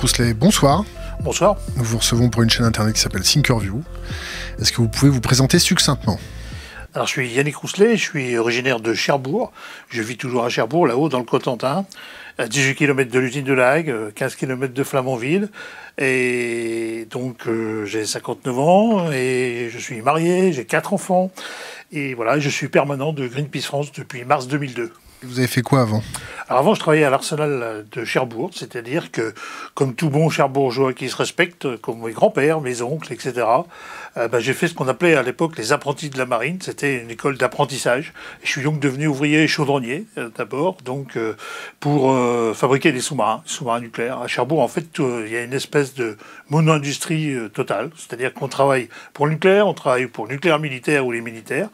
Rousselet, bonsoir. Bonsoir. Nous vous recevons pour une chaîne internet qui s'appelle Thinkerview. Est-ce que vous pouvez vous présenter succinctement? Alors, je suis Yannick Rousselet, je suis originaire de Cherbourg. Je vis toujours à Cherbourg, là-haut, dans le Cotentin, à 18 km de l'usine de La Hague, 15 km de Flamanville. Et donc, j'ai 59 ans et je suis marié, j'ai 4 enfants. Et voilà, je suis permanent de Greenpeace France depuis mars 2002. Vous avez fait quoi avant? Alors avant, je travaillais à l'Arsenal de Cherbourg, c'est-à-dire que, comme tout bon Cherbourgeois qui se respecte, comme mes grands-pères, mes oncles, etc., j'ai fait ce qu'on appelait à l'époque les apprentis de la marine. C'était une école d'apprentissage. Je suis donc devenu ouvrier chaudronnier, d'abord, donc pour fabriquer des sous-marins nucléaires. À Cherbourg, en fait, il y a une espèce de mono-industrie totale, c'est-à-dire qu'on travaille pour le nucléaire, on travaille pour le nucléaire militaire ou les militaires.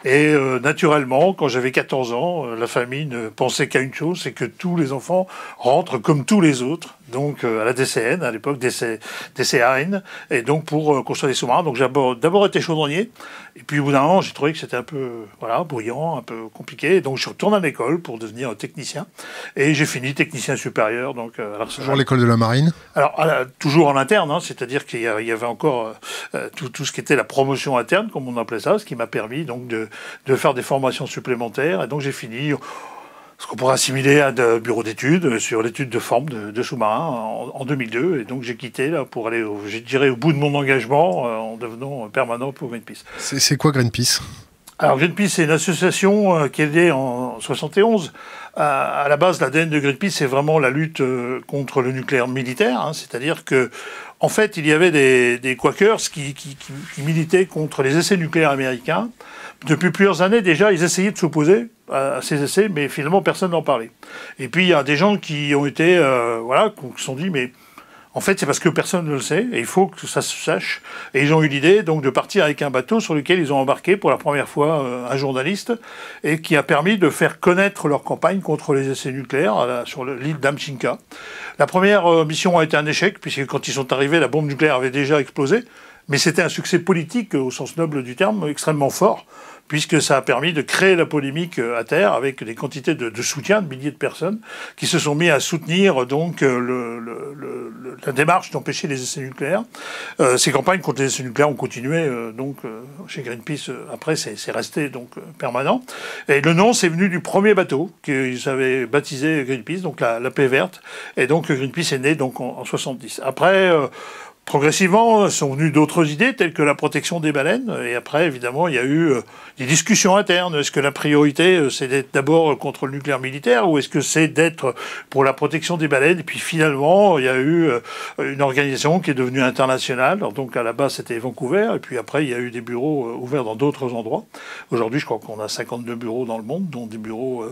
Et naturellement, quand j'avais 14 ans, la famille ne pensait qu'à une chose, c'est que tous les enfants rentrent comme tous les autres, donc à la DCN, à l'époque DCAN, et donc pour construire des sous-marins. Donc j'ai d'abord été chaudronnier, et puis au bout d'un moment, j'ai trouvé que c'était un peu bruyant, un peu compliqué, donc je suis retourné à l'école pour devenir technicien, et j'ai fini technicien supérieur. Donc, à l'Arsenal. Toujours l'école de la marine? Alors, toujours en interne, hein, c'est-à-dire qu'il y avait encore tout ce qui était la promotion interne, comme on appelait ça, ce qui m'a permis donc de faire des formations supplémentaires, et donc j'ai fini ce qu'on pourrait assimiler à un bureau d'études sur l'étude de forme de sous-marins en 2002. Et donc j'ai quitté là, pour aller, au bout de mon engagement en devenant permanent pour Greenpeace. C'est quoi Greenpeace? Alors Greenpeace, c'est une association qui est née en 71. À la base, l'ADN de Greenpeace, c'est vraiment la lutte contre le nucléaire militaire. Hein, c'est-à-dire que, en fait, il y avait des Quakers qui militaient contre les essais nucléaires américains. Depuis plusieurs années, déjà, ils essayaient de s'opposer à ces essais, mais finalement, personne n'en parlait. Et puis, il y a des gens qui ont été, qui se sont dit, mais en fait, c'est parce que personne ne le sait, et il faut que ça se sache. Et ils ont eu l'idée donc de partir avec un bateau sur lequel ils ont embarqué pour la première fois un journaliste, et qui a permis de faire connaître leur campagne contre les essais nucléaires sur l'île d'Amchinka. La première mission a été un échec, puisque quand ils sont arrivés, la bombe nucléaire avait déjà explosé. Mais c'était un succès politique, au sens noble du terme, extrêmement fort, puisque ça a permis de créer la polémique à terre avec des quantités de soutien de milliers de personnes qui se sont mis à soutenir donc la démarche d'empêcher les essais nucléaires. Ces campagnes contre les essais nucléaires ont continué chez Greenpeace. Après, c'est resté donc permanent. Et le nom, c'est venu du premier bateau qu'ils avaient baptisé Greenpeace, donc la paix verte. Et donc Greenpeace est né donc en 70. Après. Progressivement, sont venues d'autres idées, telles que la protection des baleines. Et après, évidemment, il y a eu des discussions internes. Est-ce que la priorité, c'est d'être d'abord contre le nucléaire militaire, ou est-ce que c'est d'être pour la protection des baleines? Et puis finalement, il y a eu une organisation qui est devenue internationale. Alors, donc à la base, c'était Vancouver. Et puis après, il y a eu des bureaux ouverts dans d'autres endroits. Aujourd'hui, je crois qu'on a 52 bureaux dans le monde, dont des bureaux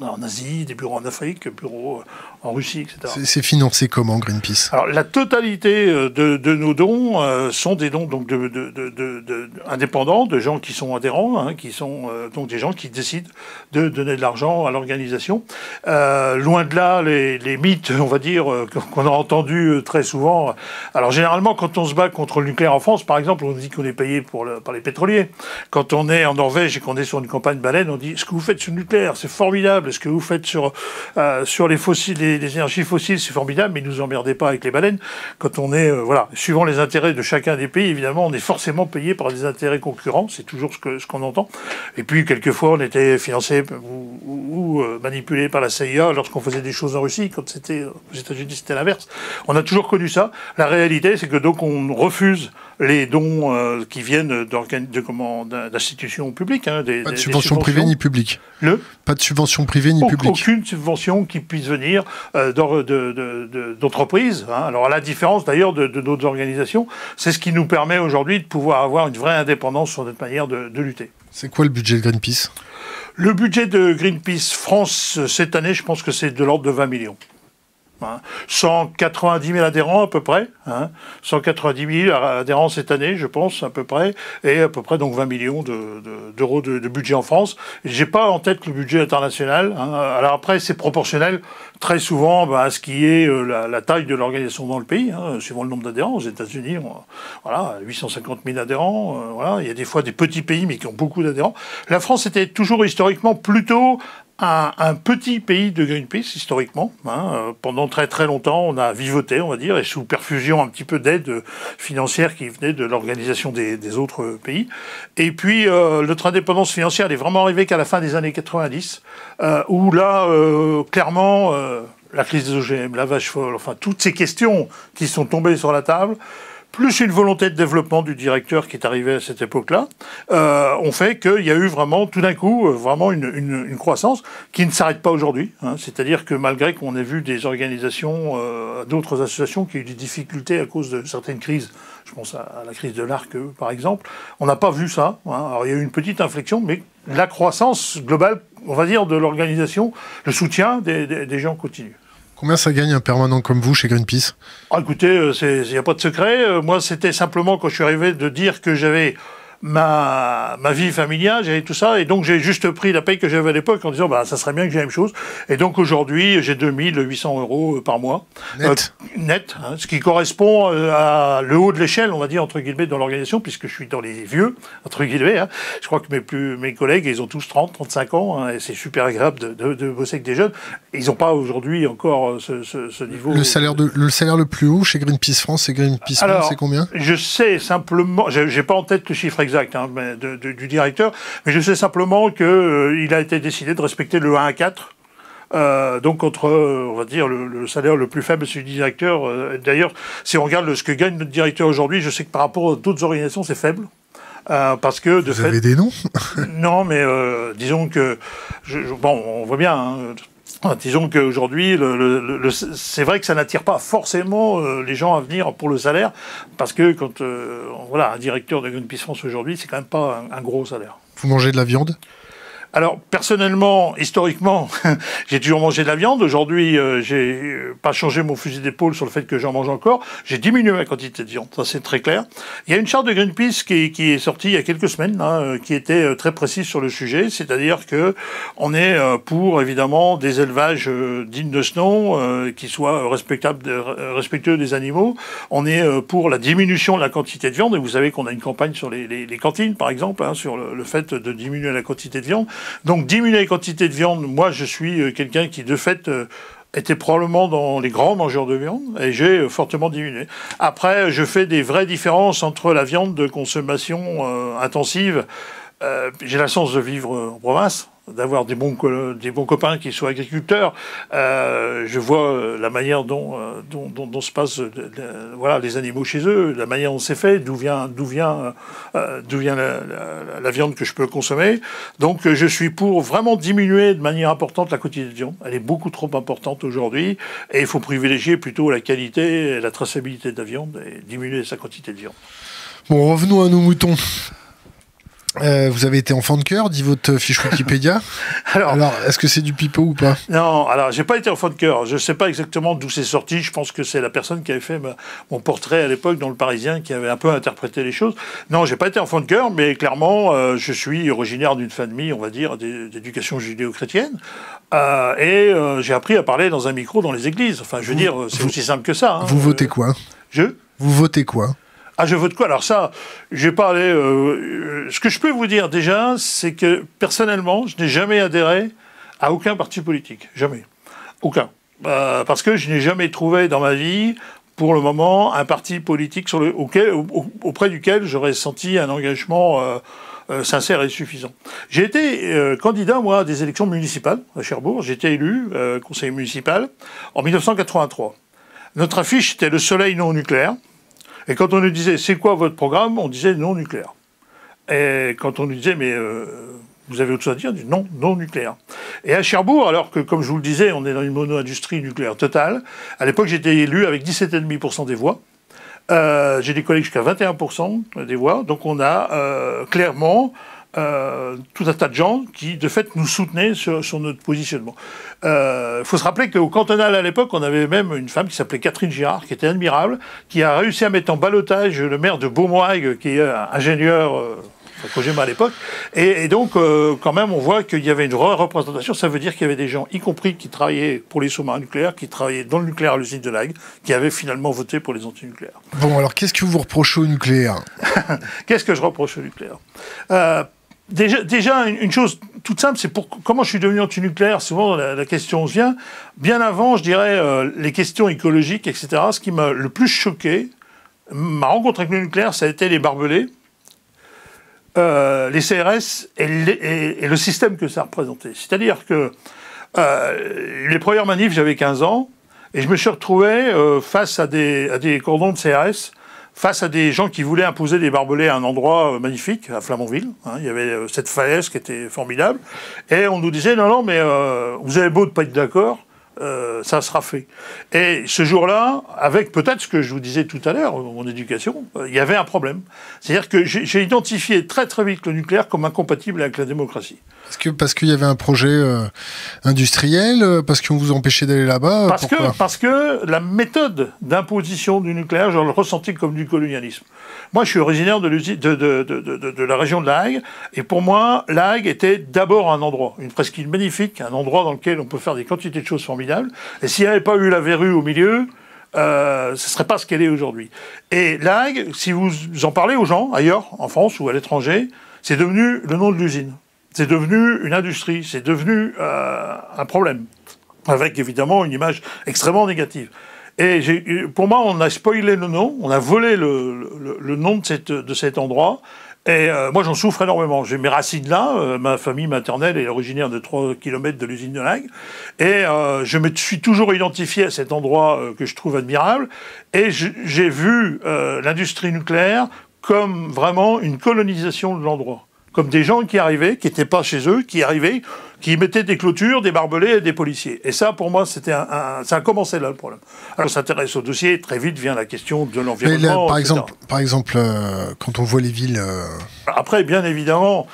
en Asie, des bureaux en Afrique, des bureaux en Russie, etc. C'est financé comment, Greenpeace? Alors, la totalité de nos dons sont des dons donc indépendants, de gens qui sont adhérents, hein, qui sont donc des gens qui décident de donner de l'argent à l'organisation. Loin de là, les mythes, on va dire, qu'on a entendus très souvent. Alors généralement, quand on se bat contre le nucléaire en France, par exemple, on dit qu'on est payé par les pétroliers. Quand on est en Norvège et qu'on est sur une campagne baleine, on dit ce que vous faites sur le nucléaire, c'est formidable. Ce que vous faites sur les fossiles, les énergies fossiles, c'est formidable, mais ne nous emmerdez pas avec les baleines. Quand on est, suivant les intérêts de chacun des pays, évidemment, on est forcément payé par des intérêts concurrents, c'est toujours ce qu'on entend. Et puis, quelquefois, on était financé ou manipulé par la CIA lorsqu'on faisait des choses en Russie. Quand c'était aux États-Unis, c'était l'inverse. On a toujours connu ça. La réalité, c'est que donc on refuse les dons qui viennent d'institutions publiques. Hein, pas de subvention privée ni publique. Pas de subvention privée ni publique. Aucune subvention qui puisse venir d'entreprises. Hein. Alors à la différence d'ailleurs de d'autres organisations, c'est ce qui nous permet aujourd'hui de pouvoir avoir une vraie indépendance sur notre manière de lutter. C'est quoi le budget de Greenpeace? Le budget de Greenpeace France cette année, je pense que c'est de l'ordre de 20 millions. Hein. 190 000 adhérents à peu près, hein. 190 000 adhérents cette année, je pense, à peu près, et à peu près donc 20 millions d'euros de budget en France. J'ai pas en tête le budget international. Hein. Alors après, c'est proportionnel très souvent à ce qui est la taille de l'organisation dans le pays, hein, suivant le nombre d'adhérents. Aux États-Unis, 850 000 adhérents. Il y a des fois des petits pays, mais qui ont beaucoup d'adhérents. La France était toujours historiquement plutôt un petit pays de Greenpeace, historiquement. Pendant très très longtemps, on a vivoté, on va dire, et sous perfusion un petit peu d'aide financière qui venait de l'organisation des autres pays. Et puis, notre indépendance financière, elle est vraiment arrivée qu'à la fin des années 90, où là, clairement, la crise des OGM, la vache folle, enfin, toutes ces questions qui sont tombées sur la table, plus une volonté de développement du directeur qui est arrivé à cette époque-là, ont fait qu'il y a eu vraiment, tout d'un coup, vraiment une croissance qui ne s'arrête pas aujourd'hui. C'est-à-dire que malgré qu'on ait vu des organisations, d'autres associations qui ont eu des difficultés à cause de certaines crises, je pense à la crise de l'Arc, par exemple, on n'a pas vu ça. Alors il y a eu une petite inflexion, mais la croissance globale, on va dire, de l'organisation, le soutien des gens continue. Combien ça gagne un permanent comme vous chez Greenpeace? Écoutez, il n'y a pas de secret. Moi, c'était simplement quand je suis arrivé de dire que j'avais ma vie familiale, j'avais tout ça, et donc j'ai juste pris la paye que j'avais à l'époque en disant ça serait bien que j'ai la même chose. Et donc aujourd'hui, j'ai 2800 € par mois. Net. Net, ce qui correspond à le haut de l'échelle, on va dire, entre guillemets, dans l'organisation, puisque je suis dans les vieux, entre guillemets. Je crois que mes collègues, ils ont tous 30, 35 ans, et c'est super agréable de bosser avec des jeunes. Ils n'ont pas aujourd'hui encore ce niveau. Le salaire le plus haut chez Greenpeace France et Greenpeace Monde, c'est combien? Je sais simplement, j'ai pas en tête le chiffre exact du directeur, mais je sais simplement qu'il a été décidé de respecter le 1 à 4. Donc entre, on va dire, le salaire le plus faible, celui du directeur. D'ailleurs, si on regarde ce que gagne notre directeur aujourd'hui, je sais que par rapport à d'autres organisations, c'est faible. Parce que Vous avez des noms? Non, mais disons que... on voit bien... disons qu'aujourd'hui, c'est vrai que ça n'attire pas forcément les gens à venir pour le salaire, parce que quand un directeur de Greenpeace France aujourd'hui, c'est quand même pas un gros salaire. Vous mangez de la viande? Alors, personnellement, historiquement, j'ai toujours mangé de la viande. Aujourd'hui, j'ai pas changé mon fusil d'épaule sur le fait que j'en mange encore. J'ai diminué ma quantité de viande, ça c'est très clair. Il y a une charte de Greenpeace qui est sortie il y a quelques semaines, qui était très précise sur le sujet, c'est-à-dire que on est pour, évidemment, des élevages dignes de ce nom, qui soient respectueux des animaux. On est pour la diminution de la quantité de viande, et vous savez qu'on a une campagne sur les cantines, par exemple, sur le fait de diminuer la quantité de viande. Donc diminuer la quantité de viande, moi je suis quelqu'un qui de fait était probablement dans les grands mangeurs de viande, et j'ai fortement diminué. Après, je fais des vraies différences entre la viande de consommation intensive. J'ai la chance de vivre en province, d'avoir des bons copains qui soient agriculteurs. Je vois la manière dont se passent les animaux chez eux, la manière dont c'est fait, d'où vient la viande que je peux consommer. Donc je suis pour vraiment diminuer de manière importante la quantité de viande. Elle est beaucoup trop importante aujourd'hui, et il faut privilégier plutôt la qualité et la traçabilité de la viande et diminuer sa quantité de viande. Bon, revenons à nos moutons. Vous avez été enfant de cœur, dit votre fiche Wikipédia. Alors, est-ce que c'est du pipeau ou pas? Non, alors, j'ai pas été enfant de cœur. Je sais pas exactement d'où c'est sorti. Je pense que c'est la personne qui avait fait mon portrait à l'époque dans Le Parisien qui avait un peu interprété les choses. Non, j'ai pas été enfant de cœur, mais clairement, je suis originaire d'une famille, on va dire, d'éducation judéo-chrétienne. Et j'ai appris à parler dans un micro dans les églises. Enfin, je veux dire, c'est aussi simple que ça. Vous votez quoi? Vous votez quoi? Je vote quoi? Alors ça, je vais pas aller... ce que je peux vous dire déjà, c'est que personnellement, je n'ai jamais adhéré à aucun parti politique. Jamais. Aucun. Parce que je n'ai jamais trouvé dans ma vie, pour le moment, un parti politique auprès duquel j'aurais senti un engagement sincère et suffisant. J'ai été candidat, moi, à des élections municipales à Cherbourg. J'ai été élu conseiller municipal en 1983. Notre affiche, c'était le soleil non nucléaire. Et quand on nous disait « c'est quoi votre programme ?», on disait « non nucléaire ». Et quand on nous disait « mais vous avez autre chose à dire ?», on dit « non, non nucléaire ». Et à Cherbourg, alors que, comme je vous le disais, on est dans une mono-industrie nucléaire totale, à l'époque j'étais élu avec 17,5% des voix. J'ai des collègues jusqu'à 21% des voix. Donc on a clairement... tout un tas de gens qui, de fait, nous soutenaient sur notre positionnement. Il faut se rappeler qu'au cantonal, à l'époque, on avait même une femme qui s'appelait Catherine Girard, qui était admirable, qui a réussi à mettre en ballottage le maire de Beaumoig, qui est ingénieur Cogema à l'époque. Et donc, quand même, on voit qu'il y avait une représentation. Ça veut dire qu'il y avait des gens, y compris qui travaillaient pour les sous-marins nucléaires, qui travaillaient dans le nucléaire à l'usine de Lagde, qui avaient finalement voté pour les antinucléaires. Bon, alors, qu'est-ce que vous reprochez au nucléaire? Qu'est-ce que je reproche au nucléaire? Déjà, une chose toute simple, c'est comment je suis devenu anti-nucléaire. Souvent, la question se vient. Bien avant, je dirais, les questions écologiques, etc. Ce qui m'a le plus choqué, ma rencontre avec le nucléaire, ça a été les barbelés, les CRS et le système que ça représentait. C'est-à-dire que les premières manifs, j'avais 15 ans, et je me suis retrouvé face à des cordons de CRS, face à des gens qui voulaient imposer des barbelés à un endroit magnifique, à Flamanville. Il y avait cette falaise qui était formidable. Et on nous disait, non, mais vous avez beau de pas être d'accord, ça sera fait. Et ce jour-là, avec peut-être ce que je vous disais tout à l'heure, mon éducation, il y avait un problème. C'est-à-dire que j'ai identifié très très vite le nucléaire comme incompatible avec la démocratie. Parce qu'il y avait un projet industriel, parce qu'on vous empêchait d'aller là-bas. Parce que la méthode d'imposition du nucléaire, je le ressentais comme du colonialisme. Moi, je suis originaire de la région de La Hague, et pour moi, La Hague était d'abord un endroit, une presqu'île magnifique, un endroit dans lequel on peut faire des quantités de choses formidables. Et s'il n'y avait pas eu la verrue au milieu, ce ne serait pas ce qu'elle est aujourd'hui. Et La Hague, si vous en parlez aux gens, ailleurs, en France ou à l'étranger, c'est devenu le nom de l'usine. C'est devenu une industrie, c'est devenu un problème, avec évidemment une image extrêmement négative. Et pour moi, on a spoilé le nom, on a volé le nom de cet endroit, et moi j'en souffre énormément. J'ai mes racines là, ma famille maternelle est originaire de 3 km de l'usine de La Hague, et je me suis toujours identifié à cet endroit que je trouve admirable, et j'ai vu l'industrie nucléaire comme vraiment une colonisation de l'endroit. Comme des gens qui arrivaient, qui n'étaient pas chez eux, qui arrivaient, qui mettaient des clôtures, des barbelés et des policiers. Et ça, pour moi, ça a commencé là, le problème. Alors, on s'intéresse au dossier, très vite vient la question de l'environnement, par exemple, quand on voit les villes... Après, bien évidemment,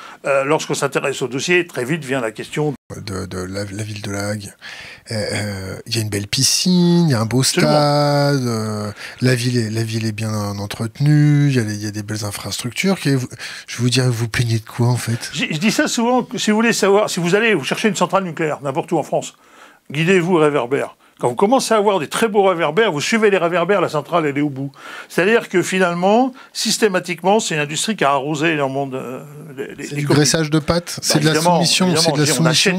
lorsqu'on s'intéresse au dossier, très vite vient la question de la ville de La Hague. Il y a une belle piscine, il y a un beau stade, la ville est bien entretenue, il y a des belles infrastructures. Je vous dirais, vous plaignez de quoi en fait? Je dis ça souvent, si vous voulez savoir, si vous allez vous chercher une centrale nucléaire, n'importe où en France, guidez-vous réverbère. Quand vous commencez à avoir des très beaux réverbères, vous suivez les réverbères, la centrale, elle est au bout. C'est-à-dire que finalement, systématique,ment c'est une industrie qui a arrosé énormément c'est du graissage de pâtes, c'est de la soumission, c'est de la soumission.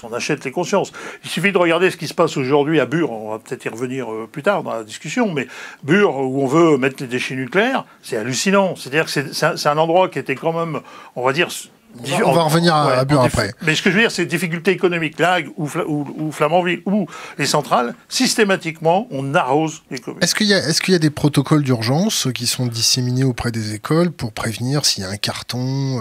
On achète les consciences. Il suffit de regarder ce qui se passe aujourd'hui à Bure, on va peut-être y revenir plus tard dans la discussion, mais Bure, où on veut mettre les déchets nucléaires, c'est hallucinant. C'est-à-dire que c'est un endroit qui était quand même, on va dire... On va revenir à Bure après. Mais ce que je veux dire, c'est difficultés économiques. La Hague ou Flamanville ou les centrales, systématiquement, on arrose les communes. Est-ce qu'il y a des protocoles d'urgence qui sont disséminés auprès des écoles pour prévenir s'il y a un carton,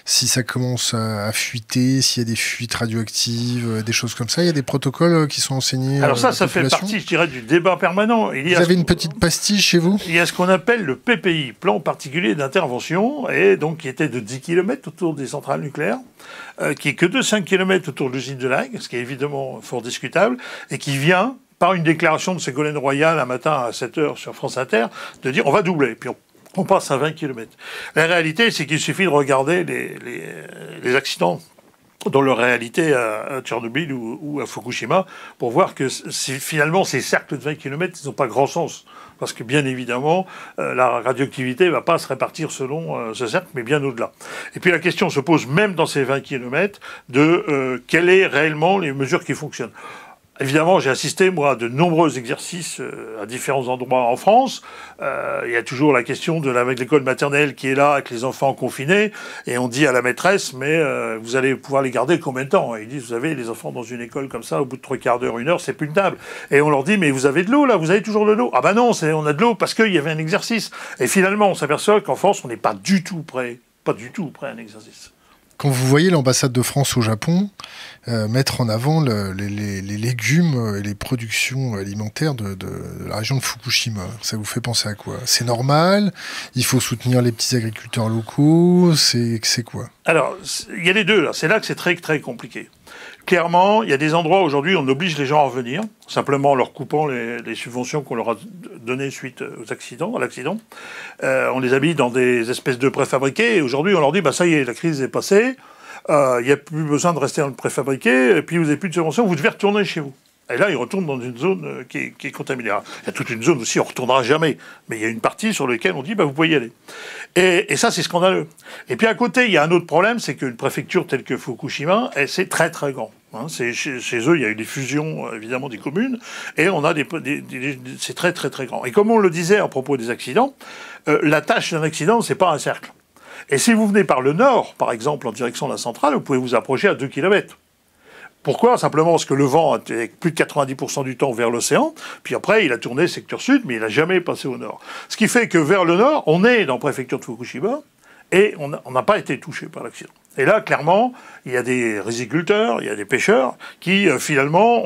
si ça commence à fuiter, s'il y a des fuites radioactives, des choses comme ça? Il y a des protocoles qui sont enseignés? Alors ça fait partie, je dirais, du débat permanent. Vous avez une petite pastille chez vous? Il y a ce qu'on appelle le PPI, plan particulier d'intervention, et donc qui était de 10 km autour des centrales nucléaires, qui est que de 5 km autour de l'usine de La Hague, ce qui est évidemment fort discutable, et qui vient, par une déclaration de Ségolène Royal un matin à 7h sur France Inter, de dire on va doubler, puis on passe à 20 km. La réalité, c'est qu'il suffit de regarder les accidents dans leur réalité à Tchernobyl ou à Fukushima, pour voir que finalement ces cercles de 20 km, ils n'ont pas grand sens. Parce que bien évidemment, la radioactivité ne va pas se répartir selon ce cercle, mais bien au-delà. Et puis la question se pose même dans ces 20 km de quelles sont réellement les mesures qui fonctionnent. Évidemment, j'ai assisté, moi, à de nombreux exercices à différents endroits en France. Il y a toujours la question de l'école maternelle qui est là avec les enfants confinés. Et on dit à la maîtresse, mais vous allez pouvoir les garder combien de temps? Et ils disent, vous savez, les enfants dans une école comme ça, au bout de 3/4 d'heure, 1 heure, c'est plus une table. Et on leur dit, mais vous avez de l'eau, là, vous avez toujours de l'eau. Ah ben non, on a de l'eau parce qu'il y avait un exercice. Et finalement, on s'aperçoit qu'en France, on n'est pas du tout prêt à un exercice. Quand vous voyez l'ambassade de France au Japon mettre en avant les légumes et les productions alimentaires de la région de Fukushima, ça vous fait penser à quoi? C'est normal? Il faut soutenir les petits agriculteurs locaux? C'est quoi? Alors, il y a les deux, là. C'est là que c'est très, très compliqué. Clairement, il y a des endroits aujourd'hui où on oblige les gens à revenir, simplement en leur coupant les subventions qu'on leur a données suite à l'accident. On les habille dans des espèces de préfabriqués, et aujourd'hui on leur dit, bah ça y est, la crise est passée, il n'y a plus besoin de rester dans le préfabriqué, et puis vous n'avez plus de subventions, vous devez retourner chez vous. Et là, il retourne dans une zone qui est contaminée. Alors, il y a toute une zone aussi, on ne retournera jamais. Mais il y a une partie sur laquelle on dit, vous pouvez y aller. Et ça, c'est scandaleux. Et puis à côté, il y a un autre problème, c'est qu'une préfecture telle que Fukushima, c'est très très grand. Chez eux, il y a eu des fusions, évidemment, des communes. Et on a c'est très très très grand. Et comme on le disait à propos des accidents, la tâche d'un accident, c'est pas un cercle. Et si vous venez par le nord, par exemple, en direction de la centrale, vous pouvez vous approcher à 2 km. Pourquoi? Simplement parce que le vent était plus de 90% du temps vers l'océan, puis après il a tourné secteur sud, mais il n'a jamais passé au nord. Ce qui fait que vers le nord, on est dans la préfecture de Fukushima, et on n'a pas été touché par l'accident. Et là, clairement, il y a des riziculteurs, il y a des pêcheurs qui, finalement,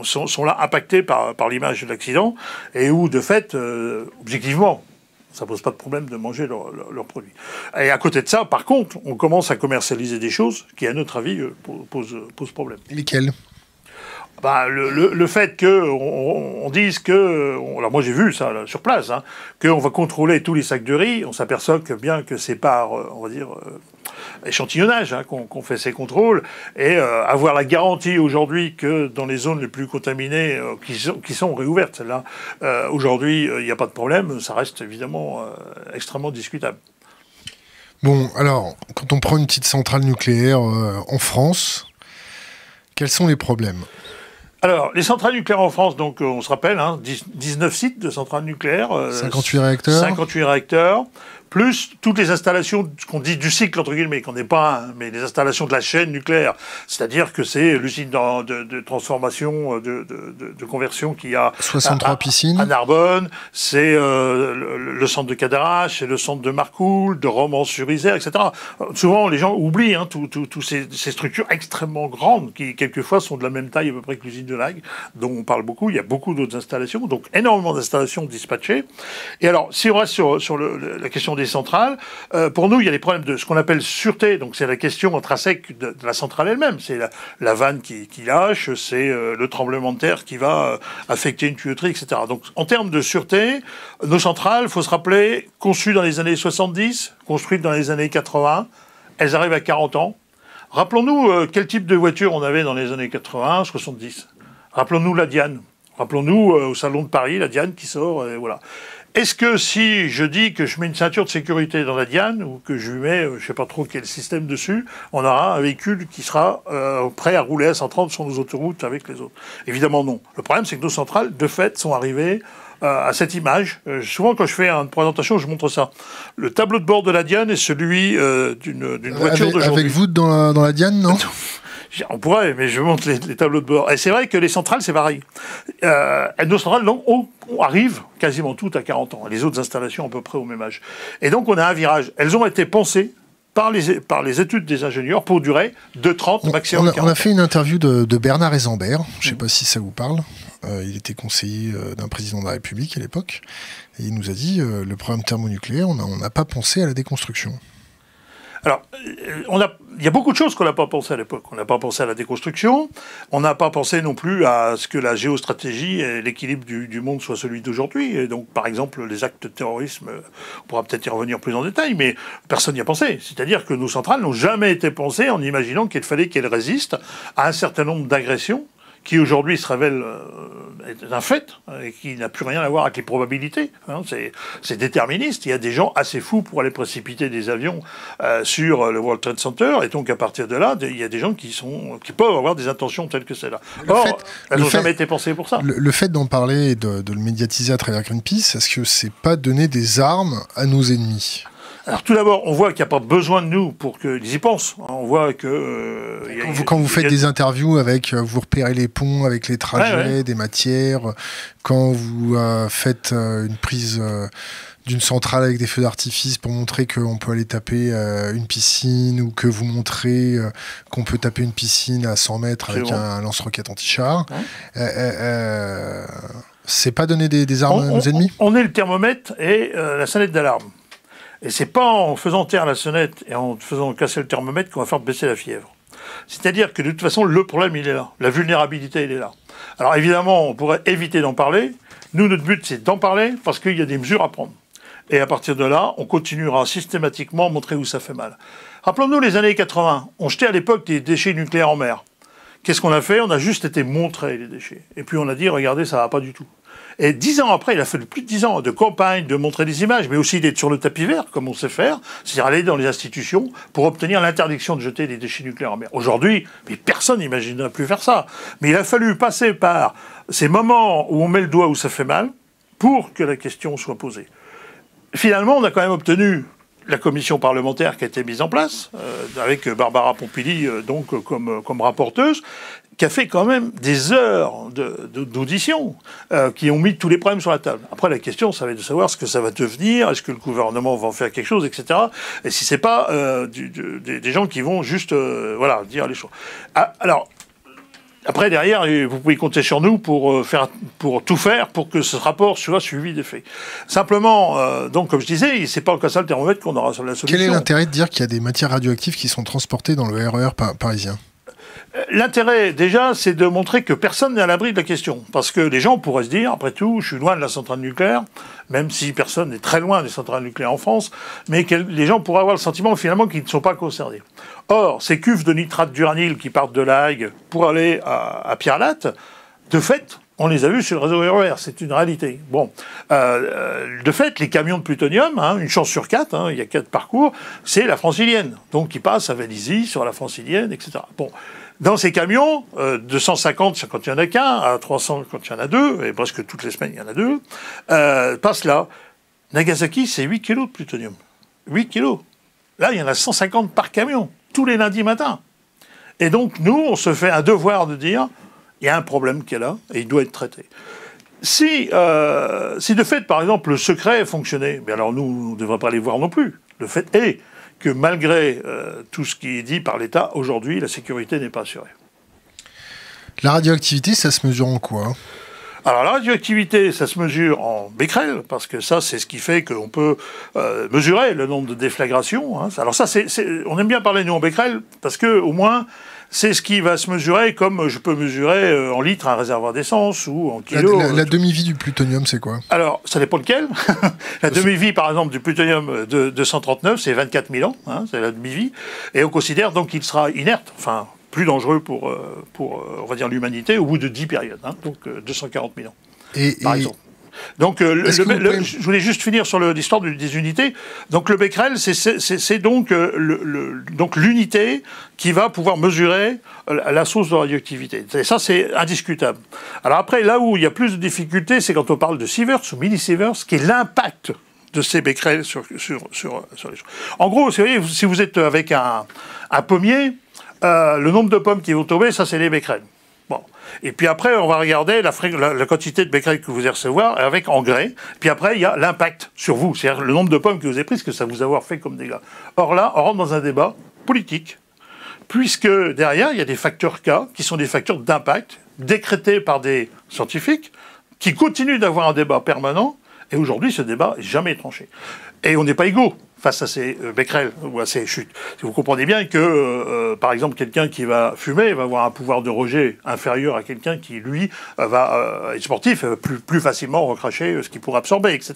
sont là impactés par l'image de l'accident, et où, de fait, objectivement, ça pose pas de problème de manger leurs produits. Et à côté de ça, par contre, on commence à commercialiser des choses qui, à notre avis, posent problème. Lesquelles? Le fait qu'on dise que... Alors moi j'ai vu ça là, sur place, qu'on va contrôler tous les sacs de riz, on s'aperçoit que c'est par, on va dire, échantillonnage qu'on fait ces contrôles, et avoir la garantie aujourd'hui que dans les zones les plus contaminées, qui sont réouvertes, celles-là, aujourd'hui il n'y a pas de problème, ça reste évidemment extrêmement discutable. Bon, alors, quand on prend une petite centrale nucléaire en France, quels sont les problèmes ? Alors, les centrales nucléaires en France, donc on se rappelle, 19 sites de centrales nucléaires. 58 réacteurs. 58 réacteurs, plus toutes les installations, ce qu'on dit du cycle, entre guillemets, qu'on n'est pas mais les installations de la chaîne nucléaire. C'est-à-dire que c'est l'usine de transformation, de conversion qui a... 63 piscines. À Narbonne, c'est le centre de Cadarache, c'est le centre de Marcoule, de Romans-sur-Isère, etc. Souvent, les gens oublient toutes ces structures extrêmement grandes qui, quelquefois, sont de la même taille à peu près que l'usine de Lague, dont on parle beaucoup. Il y a beaucoup d'autres installations, donc énormément d'installations dispatchées. Et alors, si on reste sur la question des centrales, pour nous, il y a des problèmes de ce qu'on appelle sûreté. Donc, c'est la question intrinsèque de la centrale elle-même. C'est la vanne qui lâche, c'est le tremblement de terre qui va affecter une tuyauterie, etc. Donc, en termes de sûreté, nos centrales, il faut se rappeler, conçues dans les années 70, construites dans les années 80, elles arrivent à 40 ans. Rappelons-nous quel type de voiture on avait dans les années 80, 70. Rappelons-nous la Diane. Rappelons-nous au Salon de Paris, la Diane qui sort, et voilà. Est-ce que si je dis que je mets une ceinture de sécurité dans la Diane, ou que je lui mets, je ne sais pas trop quel système dessus, on aura un véhicule qui sera prêt à rouler à 130 sur nos autoroutes avec les autres? Évidemment non. Le problème, c'est que nos centrales, de fait, sont arrivées à cette image. Souvent, quand je fais une présentation, je montre ça. Le tableau de bord de la Diane est celui d'une voiture d'aujourd'hui. Avec vous dans la Diane, non? On pourrait, mais je montre les tableaux de bord. Et c'est vrai que les centrales, c'est pareil. Nos centrales, on arrive quasiment toutes à 40 ans. Les autres installations, à peu près au même âge. Et donc, on a un virage. Elles ont été pensées par les études des ingénieurs pour durer de 30 maximum 40 ans. On a fait une interview de Bernard Ezambert. Je ne sais pas si ça vous parle. Il était conseiller d'un président de la République à l'époque. Et il nous a dit, le programme thermonucléaire, on n'a pas pensé à la déconstruction. Alors, il y a beaucoup de choses qu'on n'a pas pensé à l'époque. On n'a pas pensé à la déconstruction. On n'a pas pensé non plus à ce que la géostratégie et l'équilibre du monde soit celui d'aujourd'hui. Et donc, par exemple, les actes de terrorisme, on pourra peut-être y revenir plus en détail, mais personne n'y a pensé. C'est-à-dire que nos centrales n'ont jamais été pensées en imaginant qu'il fallait qu'elles résistent à un certain nombre d'agressions qui aujourd'hui se révèle être un fait, et qui n'a plus rien à voir avec les probabilités. C'est déterministe. Il y a des gens assez fous pour aller précipiter des avions sur le World Trade Center, et donc à partir de là, il y a des gens qui peuvent avoir des intentions telles que celle-là. Or, elles n'ont jamais été pensées pour ça. Le fait d'en parler et de le médiatiser à travers Greenpeace, est-ce que c'est pas donner des armes à nos ennemis ? Alors tout d'abord, on voit qu'il n'y a pas besoin de nous pour qu'ils y pensent. On voit que... quand vous faites des interviews avec... vous repérez les ponts avec les trajets, des matières. Quand vous faites une prise d'une centrale avec des feux d'artifice pour montrer qu'on peut aller taper une piscine, ou que vous montrez qu'on peut taper une piscine à 100 mètres avec un lance-roquette anti-char. C'est pas donner des armes à nos ennemis ? On est le thermomètre et la sonnette d'alarme. Et c'est pas en faisant taire la sonnette et en faisant casser le thermomètre qu'on va faire baisser la fièvre. C'est-à-dire que de toute façon, le problème, il est là. La vulnérabilité, il est là. Alors évidemment, on pourrait éviter d'en parler. Nous, notre but, c'est d'en parler parce qu'il y a des mesures à prendre. Et à partir de là, on continuera systématiquement à montrer où ça fait mal. Rappelons-nous les années 80. On jetait à l'époque des déchets nucléaires en mer. qu'est-ce qu'on a fait? On a juste été montrer les déchets. Et puis on a dit, regardez, ça va pas du tout. Et 10 ans après, il a fallu plus de 10 ans de campagne, de montrer des images, mais aussi d'être sur le tapis vert, comme on sait faire, c'est-à-dire aller dans les institutions pour obtenir l'interdiction de jeter des déchets nucléaires en mer. Aujourd'hui, mais personne n'imaginerait plus faire ça. Mais il a fallu passer par ces moments où on met le doigt où ça fait mal pour que la question soit posée. Finalement, on a quand même obtenu la commission parlementaire qui a été mise en place, avec Barbara Pompili donc comme rapporteuse, qui a fait quand même des heures d'audition, qui ont mis tous les problèmes sur la table. Après, la question, ça va être de savoir ce que ça va devenir, est-ce que le gouvernement va en faire quelque chose, etc. Et si c'est pas des gens qui vont juste voilà, dire les choses. Alors, après, derrière, vous pouvez compter sur nous pour tout faire pour que ce rapport soit suivi des faits. Simplement, donc, comme je disais, c'est pas en cassant le thermomètre qu'on aura la solution. Quel est l'intérêt de dire qu'il y a des matières radioactives qui sont transportées dans le RER parisien? L'intérêt, déjà, c'est de montrer que personne n'est à l'abri de la question. Parce que les gens pourraient se dire, après tout, je suis loin de la centrale nucléaire, même si personne n'est très loin des centrales nucléaires en France, mais que les gens pourraient avoir le sentiment, finalement, qu'ils ne sont pas concernés. Or, ces cuves de nitrate d'uranyle qui partent de La Hague pour aller à Pierre-Latte, de fait, on les a vus sur le réseau RER, c'est une réalité. Bon, de fait, les camions de plutonium, une chance sur 4, il y a 4 parcours, c'est la Francilienne, donc qui passe à Vélizy, sur la Francilienne, etc. Bon, dans ces camions, 250 quand il n'y en a qu'un, à 300 quand il y en a 2, et presque toutes les semaines il y en a 2, passent là. Nagasaki, c'est 8 kilos de plutonium. 8 kilos. Là, il y en a 150 par camion, tous les lundis matins. Et donc, nous, on se fait un devoir de dire, il y a un problème qui est là, et il doit être traité. Si de fait, par exemple, le secret fonctionnait, mais alors nous, on ne devrait pas les voir non plus. Le fait est que malgré tout ce qui est dit par l'État, aujourd'hui, la sécurité n'est pas assurée. La radioactivité, ça se mesure en quoi ? Alors la radioactivité, ça se mesure en becquerel, parce que ça, c'est ce qui fait qu'on peut mesurer le nombre de déflagrations. Alors ça, on aime bien parler, nous, en becquerel, parce que au moins, c'est ce qui va se mesurer comme je peux mesurer en litres un réservoir d'essence ou en kilos. La demi-vie du plutonium, c'est quoi? Alors, ça dépend lequel. La demi-vie, par exemple, du plutonium de 239, c'est 24 000 ans, c'est la demi-vie. Et on considère donc qu'il sera inerte, enfin, plus dangereux pour on va dire, l'humanité, au bout de 10 périodes, donc 240 000 ans, par exemple. Donc, je voulais juste finir sur l'histoire des unités. Donc, le becquerel, c'est donc l'unité qui va pouvoir mesurer la source de radioactivité. Et ça, c'est indiscutable. Alors après, là où il y a plus de difficultés, c'est quand on parle de sieverts ou millisieverts, qui est l'impact de ces becquerels sur les choses. En gros, si vous êtes avec un pommier, le nombre de pommes qui vont tomber, ça, c'est les becquerels. Bon. Et puis après, on va regarder la quantité de becquerels que vous allez recevoir avec engrais. Puis après, il y a l'impact sur vous, c'est-à-dire le nombre de pommes que vous avez prises, que ça vous avoir fait comme dégâts. Or là, on rentre dans un débat politique, puisque derrière, il y a des facteurs K, qui sont des facteurs d'impact, décrétés par des scientifiques, qui continuent d'avoir un débat permanent, et aujourd'hui, ce débat n'est jamais tranché. Et on n'est pas égaux face à ces becquerels ou à ces chutes. Vous comprenez bien que, par exemple, quelqu'un qui va fumer va avoir un pouvoir de rejet inférieur à quelqu'un qui, lui, va être sportif, plus facilement recracher ce qu'il pourra absorber, etc.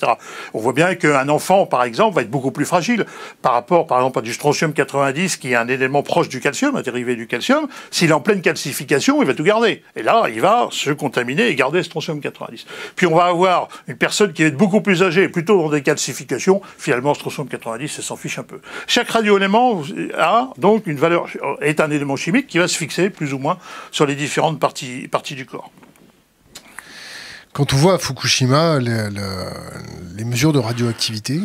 On voit bien qu'un enfant, par exemple, va être beaucoup plus fragile par rapport, par exemple, à du strontium 90, qui est un élément proche du calcium, un dérivé du calcium. S'il est en pleine calcification, il va tout garder. Et là, il va se contaminer et garder strontium 90. Puis on va avoir une personne qui va être beaucoup plus âgée, plutôt dans des calcifications. Finalement, strontium 90, ça s'en fiche un peu. Chaque radioélément a donc une valeur, est un élément chimique qui va se fixer plus ou moins sur les différentes parties du corps. Quand on voit à Fukushima les mesures de radioactivité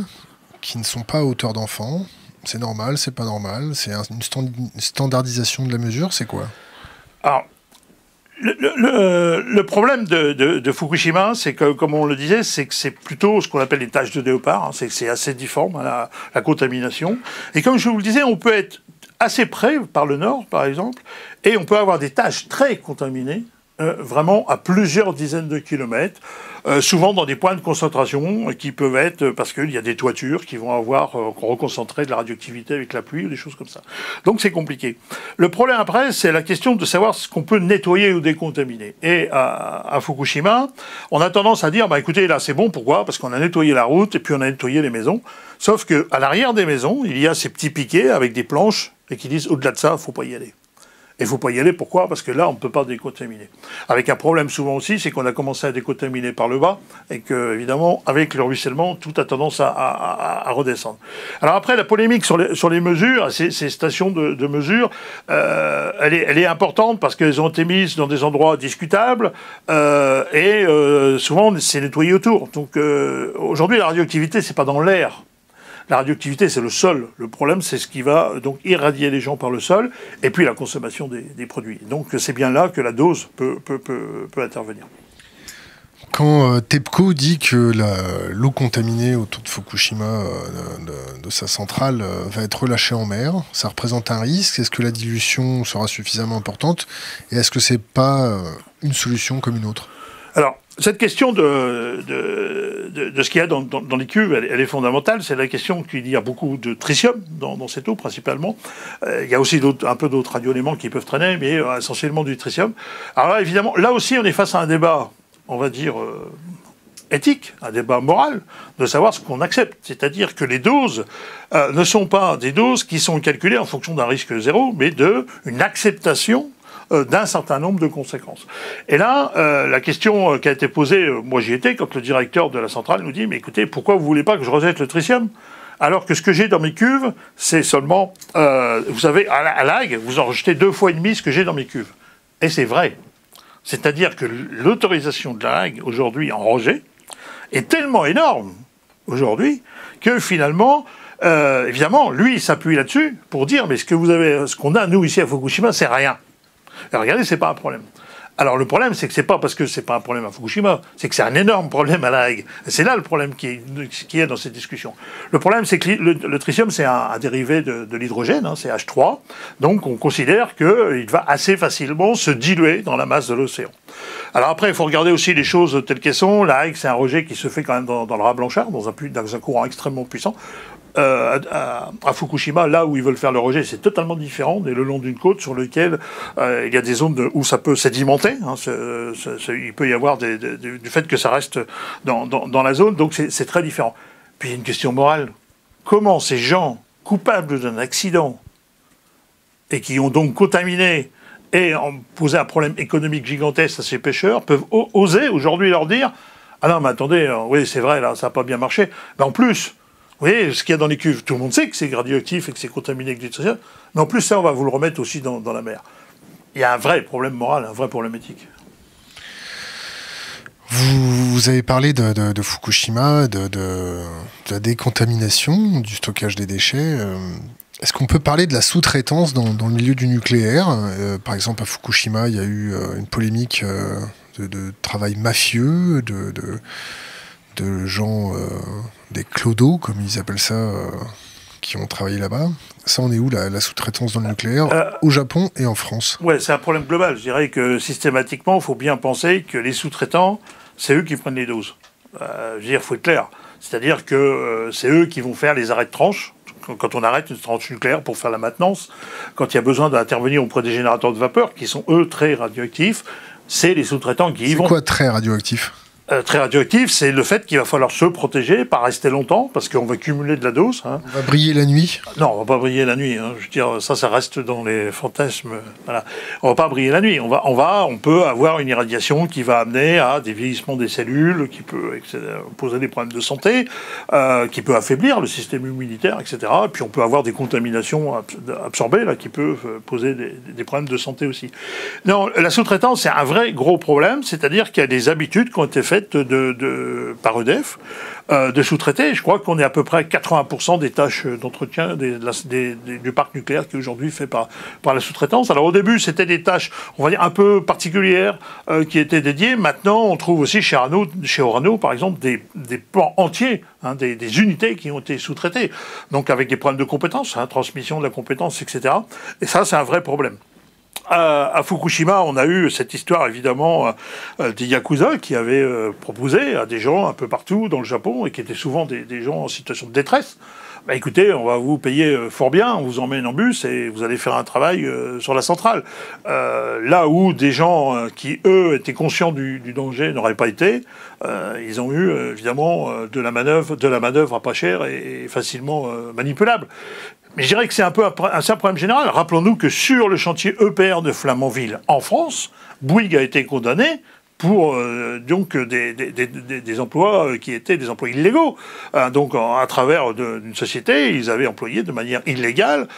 qui ne sont pas à hauteur d'enfant, c'est normal, c'est pas normal, c'est une standardisation de la mesure, c'est quoi? Alors, le problème de Fukushima, c'est que, comme on le disait, c'est que c'est plutôt ce qu'on appelle les taches de léopard, c'est que c'est assez difforme, la contamination. Et comme je vous le disais, on peut être assez près, par le nord, par exemple, et on peut avoir des taches très contaminées, vraiment à plusieurs dizaines de kilomètres, souvent dans des points de concentration qui peuvent être, parce qu'il y a des toitures qui vont avoir reconcentré de la radioactivité avec la pluie ou des choses comme ça. Donc c'est compliqué. Le problème après, c'est la question de savoir ce qu'on peut nettoyer ou décontaminer. Et à Fukushima, on a tendance à dire, bah écoutez, là c'est bon, pourquoi? Parce qu'on a nettoyé la route et puis on a nettoyé les maisons. Sauf qu'à l'arrière des maisons, il y a ces petits piquets avec des planches et qui disent, au-delà de ça, il ne faut pas y aller. Et il ne faut pas y aller, pourquoi? Parce que là, on ne peut pas décontaminer. Avec un problème souvent aussi, c'est qu'on a commencé à décontaminer par le bas, et que, évidemment, avec le ruissellement, tout a tendance à redescendre. Alors après, la polémique sur les mesures, ces stations de mesure, elle est importante parce qu'elles ont été mises dans des endroits discutables, et souvent, c'est nettoyé autour. Donc aujourd'hui, la radioactivité, c'est pas dans l'air. La radioactivité, c'est le sol. Le problème, c'est ce qui va donc irradier les gens par le sol, et puis la consommation des produits. Donc c'est bien là que la dose peut intervenir. Quand TEPCO dit que l'eau contaminée autour de Fukushima, de sa centrale, va être relâchée en mer, ça représente un risque. Est-ce que la dilution sera suffisamment importante? Et est-ce que c'est pas une solution comme une autre? Alors, cette question de ce qu'il y a dans les cuves, elle est fondamentale. C'est la question qu'il y a beaucoup de tritium dans cette eau, principalement. Il y a aussi un peu d'autres radioéléments qui peuvent traîner, mais essentiellement du tritium. Alors là, évidemment, là aussi, on est face à un débat, on va dire, éthique, un débat moral, de savoir ce qu'on accepte. C'est-à-dire que les doses ne sont pas des doses qui sont calculées en fonction d'un risque zéro, mais d'une acceptation d'un certain nombre de conséquences. Et là, la question qui a été posée, moi j'y étais, quand le directeur de la centrale nous dit « Mais écoutez, pourquoi vous voulez pas que je rejette le tritium ? Alors que ce que j'ai dans mes cuves, c'est seulement... vous savez, à l'AG, vous en rejetez 2,5 fois ce que j'ai dans mes cuves. » Et c'est vrai. C'est-à-dire que l'autorisation de la HAG, aujourd'hui, en rejet, est tellement énorme, aujourd'hui, que finalement... évidemment, lui, il s'appuie là-dessus pour dire « Mais ce qu'on a, nous, ici à Fukushima, c'est rien. » Et regardez, c'est pas un problème. Alors le problème, c'est que c'est pas parce que c'est pas un problème à Fukushima, c'est que c'est un énorme problème à La Hague. Et c'est là le problème qui est dans cette discussion. Le problème, c'est que le tritium, c'est un dérivé de l'hydrogène, hein, c'est H3. Donc on considère qu'il va assez facilement se diluer dans la masse de l'océan. Alors après, il faut regarder aussi les choses telles qu'elles sont. La Hague, c'est un rejet qui se fait quand même dans le raz Blanchard, dans un courant extrêmement puissant. À Fukushima, là où ils veulent faire le rejet, c'est totalement différent. On est le long d'une côte sur laquelle il y a des zones où ça peut sédimenter. Hein, il peut y avoir du fait que ça reste dans la zone, donc c'est très différent. Puis il y a une question morale. Comment ces gens coupables d'un accident et qui ont donc contaminé et posé un problème économique gigantesque à ces pêcheurs peuvent oser aujourd'hui leur dire « Ah non, mais attendez, oui, c'est vrai, là, ça n'a pas bien marché. » Mais en plus... Vous voyez, ce qu'il y a dans les cuves, tout le monde sait que c'est radioactif et que c'est contaminé avec du tritium, mais en plus, ça, on va vous le remettre aussi dans la mer. Il y a un vrai problème moral, un vrai problème éthique. Vous avez parlé de Fukushima, de la décontamination, du stockage des déchets. Est-ce qu'on peut parler de la sous-traitance dans le milieu du nucléaire? Par exemple, à Fukushima, il y a eu une polémique de travail mafieux, de gens, des clodos, comme ils appellent ça, qui ont travaillé là-bas. Ça, on est où, la sous-traitance dans le nucléaire, au Japon et en France? Ouais, c'est un problème global. Je dirais que systématiquement, il faut bien penser que les sous-traitants, c'est eux qui prennent les doses. Je veux dire, il faut être clair. C'est-à-dire que c'est eux qui vont faire les arrêts de tranche. Quand on arrête une tranche nucléaire pour faire la maintenance, quand il y a besoin d'intervenir auprès des générateurs de vapeur, qui sont, eux, très radioactifs, c'est les sous-traitants qui y vont. C'est quoi très radioactif? Très radioactif, c'est le fait qu'il va falloir se protéger, pas rester longtemps, parce qu'on va cumuler de la dose. Hein. On va briller la nuit? Non, on va pas briller la nuit. Hein. Je veux dire, ça reste dans les fantasmes. Voilà. On va pas briller la nuit. On peut avoir une irradiation qui va amener à des vieillissements des cellules, qui peut poser des problèmes de santé, qui peut affaiblir le système immunitaire, etc. Et puis on peut avoir des contaminations absorbées, là, qui peuvent poser des problèmes de santé aussi. Non, la sous-traitance, c'est un vrai gros problème, c'est-à-dire qu'il y a des habitudes qui ont été faites par EDF de sous-traiter. Je crois qu'on est à peu près à 80% des tâches d'entretien du parc nucléaire qui est aujourd'hui fait par la sous-traitance. Alors au début, c'était des tâches, on va dire, un peu particulières qui étaient dédiées. Maintenant, on trouve aussi chez Orano, par exemple, des plans entiers, hein, des unités qui ont été sous-traitées. Donc avec des problèmes de compétences, hein, transmission de la compétence, etc. Et ça, c'est un vrai problème. À Fukushima, on a eu cette histoire, évidemment, des Yakuza qui avaient proposé à des gens un peu partout dans le Japon, et qui étaient souvent des gens en situation de détresse. Bah, écoutez, on va vous payer fort bien, on vous emmène en bus et vous allez faire un travail sur la centrale. Là où des gens qui, eux, étaient conscients du danger n'auraient pas été, ils ont eu, évidemment, de la manœuvre à pas cher et facilement manipulable. Mais je dirais que c'est un problème général. Rappelons-nous que sur le chantier EPR de Flamanville, en France, Bouygues a été condamné pour donc des emplois qui étaient des emplois illégaux. Donc à travers d'une société, ils avaient employé de manière illégale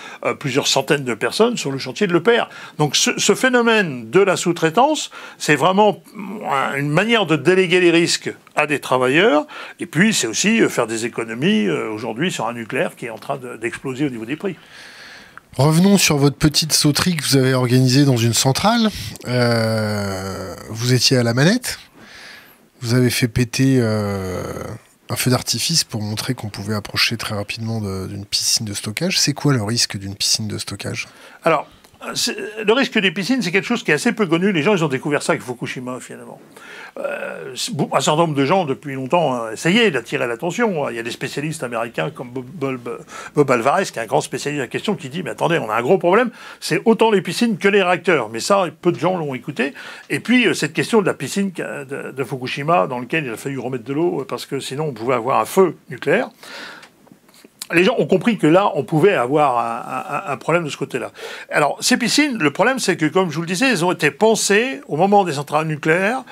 plusieurs centaines de personnes sur le chantier de l'EPR. Donc ce phénomène de la sous-traitance, c'est vraiment une manière de déléguer les risques à des travailleurs, et puis c'est aussi faire des économies aujourd'hui sur un nucléaire qui est en train d'exploser au niveau des prix. Revenons sur votre petite sauterie que vous avez organisée dans une centrale. Vous étiez à la manette. Vous avez fait péter un feu d'artifice pour montrer qu'on pouvait approcher très rapidement d'une piscine de stockage. C'est quoi le risque d'une piscine de stockage? Alors, le risque des piscines, c'est quelque chose qui est assez peu connu. Les gens, ils ont découvert ça avec Fukushima, finalement. Un certain nombre de gens, depuis longtemps, essayaient d'attirer l'attention. Il y a des spécialistes américains comme Bob Alvarez, qui est un grand spécialiste de la question, qui dit « Mais attendez, on a un gros problème, c'est autant les piscines que les réacteurs. » Mais ça, peu de gens l'ont écouté. Et puis, cette question de la piscine de Fukushima, dans laquelle il a fallu remettre de l'eau, parce que sinon, on pouvait avoir un feu nucléaire. Les gens ont compris que là, on pouvait avoir un problème de ce côté-là. Alors, ces piscines, le problème, c'est que, comme je vous le disais, elles ont été pensées au moment des centrales nucléaires,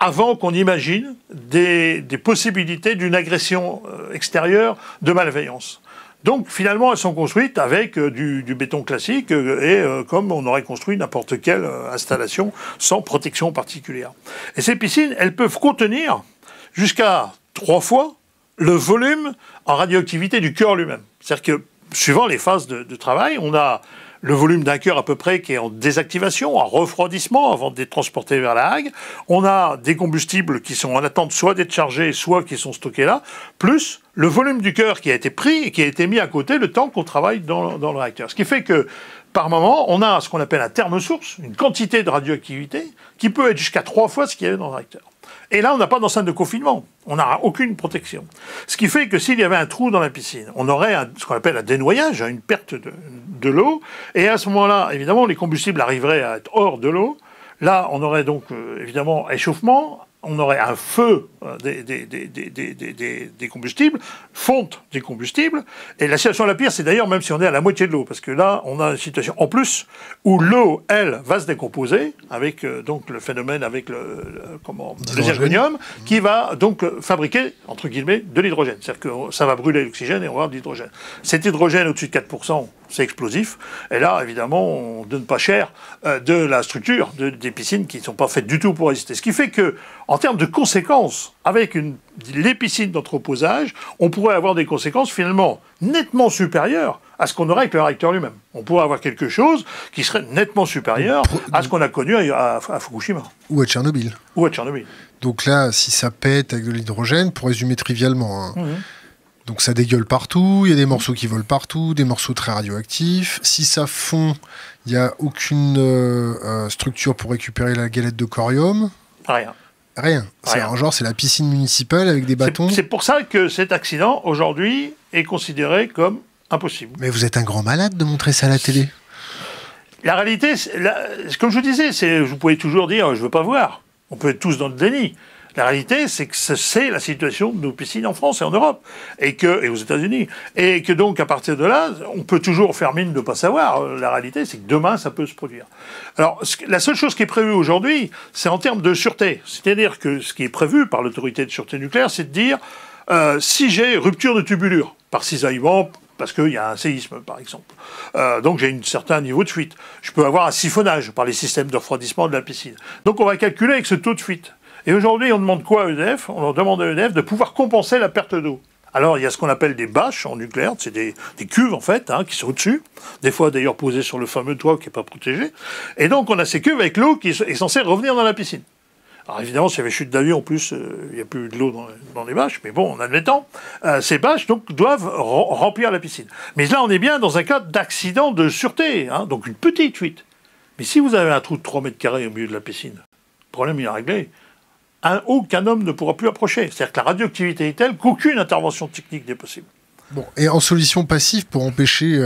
avant qu'on imagine des possibilités d'une agression extérieure de malveillance. Donc, finalement, elles sont construites avec du béton classique et comme on aurait construit n'importe quelle installation sans protection particulière. Et ces piscines, elles peuvent contenir jusqu'à 3 fois le volume en radioactivité du cœur lui-même. C'est-à-dire que, suivant les phases de travail, on a le volume d'un cœur à peu près qui est en désactivation, en refroidissement avant d'être transporté vers la Hague. On a des combustibles qui sont en attente soit d'être chargés, soit qui sont stockés là, plus le volume du cœur qui a été pris et qui a été mis à côté le temps qu'on travaille dans le réacteur. Ce qui fait que, par moment, on a ce qu'on appelle un thermosource, une quantité de radioactivité qui peut être jusqu'à 3 fois ce qu'il y avait dans le réacteur. Et là, on n'a pas d'enceinte de confinement. On n'a aucune protection. Ce qui fait que s'il y avait un trou dans la piscine, on aurait ce qu'on appelle un dénoyage, une perte de l'eau. Et à ce moment-là, évidemment, les combustibles arriveraient à être hors de l'eau. Là, on aurait donc, évidemment, échauffement. On aurait un feu des combustibles, fonte des combustibles. Et la situation la pire, c'est d'ailleurs même si on est à la moitié de l'eau, parce que là, on a une situation en plus où l'eau, elle, va se décomposer avec donc le phénomène avec le zirconium, qui va donc fabriquer, entre guillemets, de l'hydrogène. C'est-à-dire que ça va brûler l'oxygène et on va avoir de l'hydrogène. Cet hydrogène au-dessus de 4%, c'est explosif. Et là, évidemment, on ne donne pas cher de la structure des piscines qui ne sont pas faites du tout pour résister. Ce qui fait que, en termes de conséquences, avec les piscines d'entreposage, on pourrait avoir des conséquences finalement nettement supérieures à ce qu'on aurait avec le réacteur lui-même. On pourrait avoir quelque chose qui serait nettement supérieur à ce qu'on a connu à Fukushima. Ou à Tchernobyl. Ou à Tchernobyl. Donc là, si ça pète avec de l'hydrogène, pour résumer trivialement, donc ça dégueule partout, il y a des morceaux qui volent partout, des morceaux très radioactifs. Si ça fond, il n'y a aucune structure pour récupérer la galette de corium. Rien. Rien. C'est la piscine municipale avec des bâtons. C'est pour ça que cet accident, aujourd'hui, est considéré comme impossible. Mais vous êtes un grand malade de montrer ça à la télé. La réalité, comme je vous disais, vous pouvez toujours dire « je ne veux pas voir ». On peut être tous dans le déni. La réalité, c'est que c'est la situation de nos piscines en France et en Europe, et aux États-Unis. Et que donc, à partir de là, on peut toujours faire mine de ne pas savoir. La réalité, c'est que demain, ça peut se produire. Alors, la seule chose qui est prévue aujourd'hui, c'est en termes de sûreté. C'est-à-dire que ce qui est prévu par l'autorité de sûreté nucléaire, c'est de dire si j'ai rupture de tubulure par cisaillement, parce qu'il y a un séisme, par exemple. Donc j'ai un certain niveau de fuite. Je peux avoir un siphonnage par les systèmes de refroidissement de la piscine. Donc on va calculer avec ce taux de fuite. Et aujourd'hui, on demande quoi à EDF? On leur demande à EDF de pouvoir compenser la perte d'eau. Alors, il y a ce qu'on appelle des bâches en nucléaire, c'est des cuves, en fait, qui sont au-dessus, des fois d'ailleurs posées sur le fameux toit qui n'est pas protégé. Et donc, on a ces cuves avec l'eau qui est censée revenir dans la piscine. Alors évidemment, s'il y avait chute d'avion, en plus, il n'y a plus de l'eau dans les bâches, mais bon, en admettant, ces bâches donc, doivent remplir la piscine. Mais là, on est bien dans un cas d'accident de sûreté, donc une petite fuite. Mais si vous avez un trou de 3 mètres carrés au milieu de la piscine, le problème il est réglé. Aucun homme ne pourra plus approcher. C'est-à-dire que la radioactivité est telle qu'aucune intervention technique n'est possible. Bon, et en solution passive pour empêcher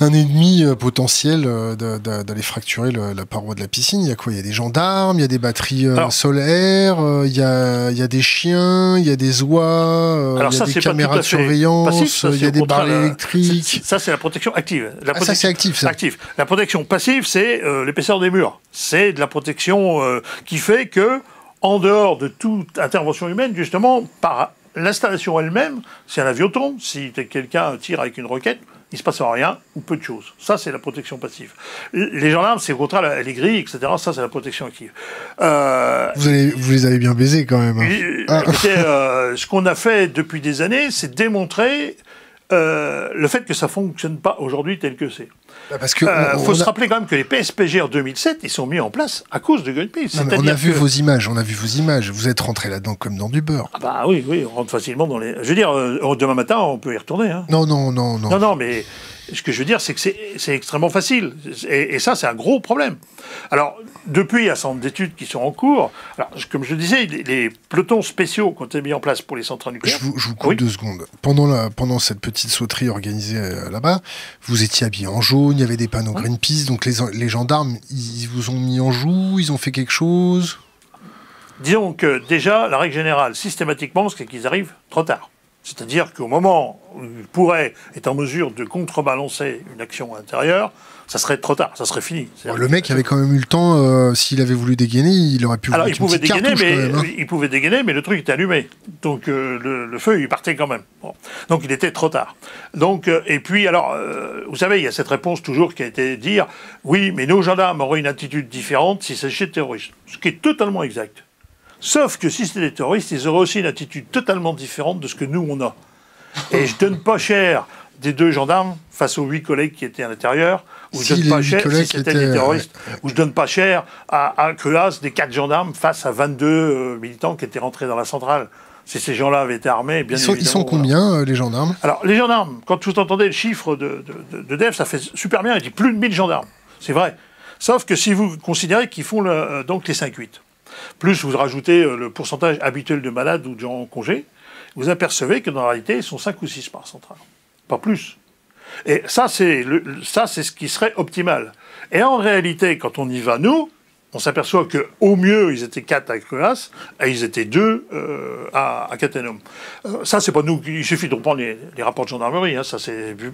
un ennemi potentiel d'aller fracturer la paroi de la piscine. Il y a quoi? Il y a des gendarmes, il y a des batteries solaires, il y a des chiens, il y a des oies, il y a des caméras de surveillance, il y a des barres électriques. Ça, c'est la protection active. Ça, c'est actif, ça. Actif. La protection passive, c'est l'épaisseur des murs. C'est de la protection qui fait que, en dehors de toute intervention humaine, justement, par l'installation elle-même, si un avion tombe, si quelqu'un tire avec une roquette, il ne se passe rien ou peu de choses. Ça, c'est la protection passive. Les gendarmes, c'est au contraire les grilles, etc. Ça, c'est la protection active. Vous les avez bien baisés quand même. Ce qu'on a fait depuis des années, c'est démontrer le fait que ça ne fonctionne pas aujourd'hui tel que c'est. Parce que faut se rappeler quand même que les PSPG en 2007, ils sont mis en place à cause de Greenpeace. On a vu vos images, vous êtes rentré là-dedans comme dans du beurre. Ah bah oui, on rentre facilement dans les... Je veux dire, demain matin, on peut y retourner. Hein. Non. Non, mais ce que je veux dire, c'est que c'est extrêmement facile. Et ça, c'est un gros problème. Alors, depuis, il y a un certain nombre d'études qui sont en cours. Alors, comme je le disais, les pelotons spéciaux qui ont été mis en place pour les centrales nucléaires... Je vous coupe 2 secondes. Pendant cette petite sauterie organisée là-bas, vous étiez habillé en jaune, il y avait des panneaux Greenpeace, donc les gendarmes, ils vous ont mis en joue, ils ont fait quelque chose? Disons que déjà, la règle générale, systématiquement, c'est qu'ils arrivent trop tard. C'est-à-dire qu'au moment où ils pourraient être en mesure de contrebalancer une action intérieure, ça serait trop tard, ça serait fini. Le mec avait quand même eu le temps, s'il avait voulu dégainer, il aurait pu... Alors, il pouvait dégainer, mais le truc était allumé. Donc, le feu, il partait quand même. Bon. Donc, il était trop tard. Donc, et puis, alors, vous savez, il y a cette réponse toujours qui a été de dire « Oui, mais nos gendarmes auraient une attitude différente s'il s'agissait de terroristes. » Ce qui est totalement exact. Sauf que si c'était des terroristes, ils auraient aussi une attitude totalement différente de ce que nous, on a. Et je donne pas cher des 2 gendarmes face aux 8 collègues qui étaient à l'intérieur, ou je donne pas cher si c'était des terroristes, ou je donne pas cher à Cruas des 4 gendarmes face à 22 militants qui étaient rentrés dans la centrale. Si ces gens-là avaient été armés, bien évidemment... Ils sont combien, les gendarmes? Alors, les gendarmes, quand vous entendez le chiffre de Dev, ça fait super bien, il dit plus de 1000 gendarmes. C'est vrai. Sauf que si vous considérez qu'ils font donc les 5-8, plus vous rajoutez le pourcentage habituel de malades ou de gens en congé, vous apercevez que dans la réalité, ils sont 5 ou 6 par centrale. Pas plus. Et ça, c'est ce qui serait optimal. Et en réalité, quand on y va, nous, on s'aperçoit qu'au mieux, ils étaient 4 à Cruas, et ils étaient 2 à Cattenom. Ça, c'est pas nous. Il suffit de reprendre les rapports de gendarmerie. Hein,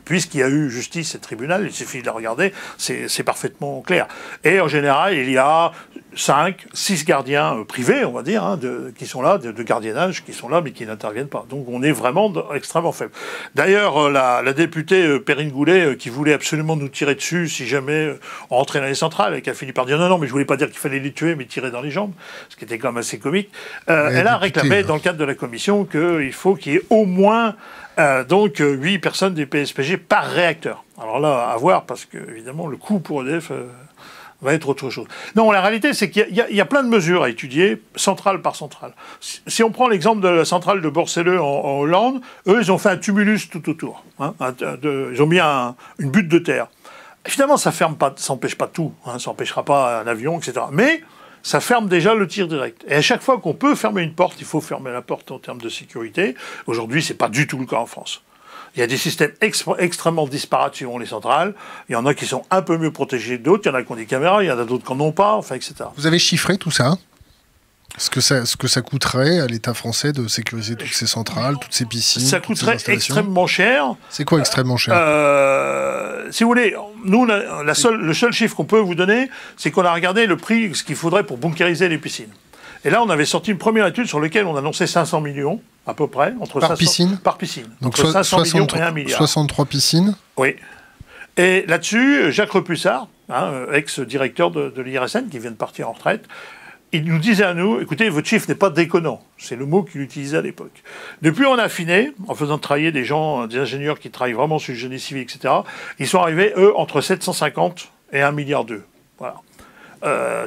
puisqu'il y a eu justice et tribunal, il suffit de les regarder, c'est parfaitement clair. Et en général, il y a 5, 6 gardiens privés, on va dire, hein, qui sont là, de gardiennage, qui sont là, mais qui n'interviennent pas. Donc on est vraiment extrêmement faible. D'ailleurs, la députée Perrine Goulet, qui voulait absolument nous tirer dessus si jamais on rentrait dans les centrales, et qui a fini par dire non, mais je voulais pas dire qu'il fallait les tuer, mais tirer dans les jambes, ce qui était quand même assez comique. Elle a réclamé, dans le cadre de la commission, qu'il faut qu'il y ait au moins 8 personnes des PSPG par réacteur. Alors là, à voir, parce que, évidemment, le coût pour EDF va être autre chose. Non, la réalité, c'est qu'il y a plein de mesures à étudier, centrale par centrale. Si on prend l'exemple de la centrale de Borssele en Hollande, eux, ils ont fait un tumulus tout autour. Hein, ils ont mis une butte de terre. Évidemment, ça n'empêche pas tout. Hein, ça n'empêchera pas un avion, etc. Mais ça ferme déjà le tir direct. Et à chaque fois qu'on peut fermer une porte, il faut fermer la porte en termes de sécurité. Aujourd'hui, ce n'est pas du tout le cas en France. Il y a des systèmes extrêmement disparates suivant les centrales. Il y en a qui sont un peu mieux protégés que d'autres. Il y en a qui ont des caméras, il y en a d'autres qui n'en ont pas, enfin, etc. Vous avez chiffré tout ça ? Ce que ça coûterait à l'État français de sécuriser toutes ces centrales, toutes ces piscines. Ça coûterait extrêmement cher. C'est quoi extrêmement cher ? Si vous voulez, nous, le seul chiffre qu'on peut vous donner, c'est qu'on a regardé le prix, ce qu'il faudrait pour bunkériser les piscines. Et là, on avait sorti une première étude sur laquelle on annonçait 500 millions, à peu près. Par piscine ? Par piscine. Donc entre 500 millions et 1 milliard. 63 piscines ? Oui. Et là-dessus, Jacques Repussard, ex-directeur de l'IRSN, qui vient de partir en retraite, il nous disait à nous, écoutez, votre chiffre n'est pas déconnant. C'est le mot qu'il utilisait à l'époque. Depuis, on a affiné, en faisant travailler des gens, des ingénieurs qui travaillent vraiment sur le génie civil, etc. Ils sont arrivés, eux, entre 750 et 1,2 milliard. Voilà.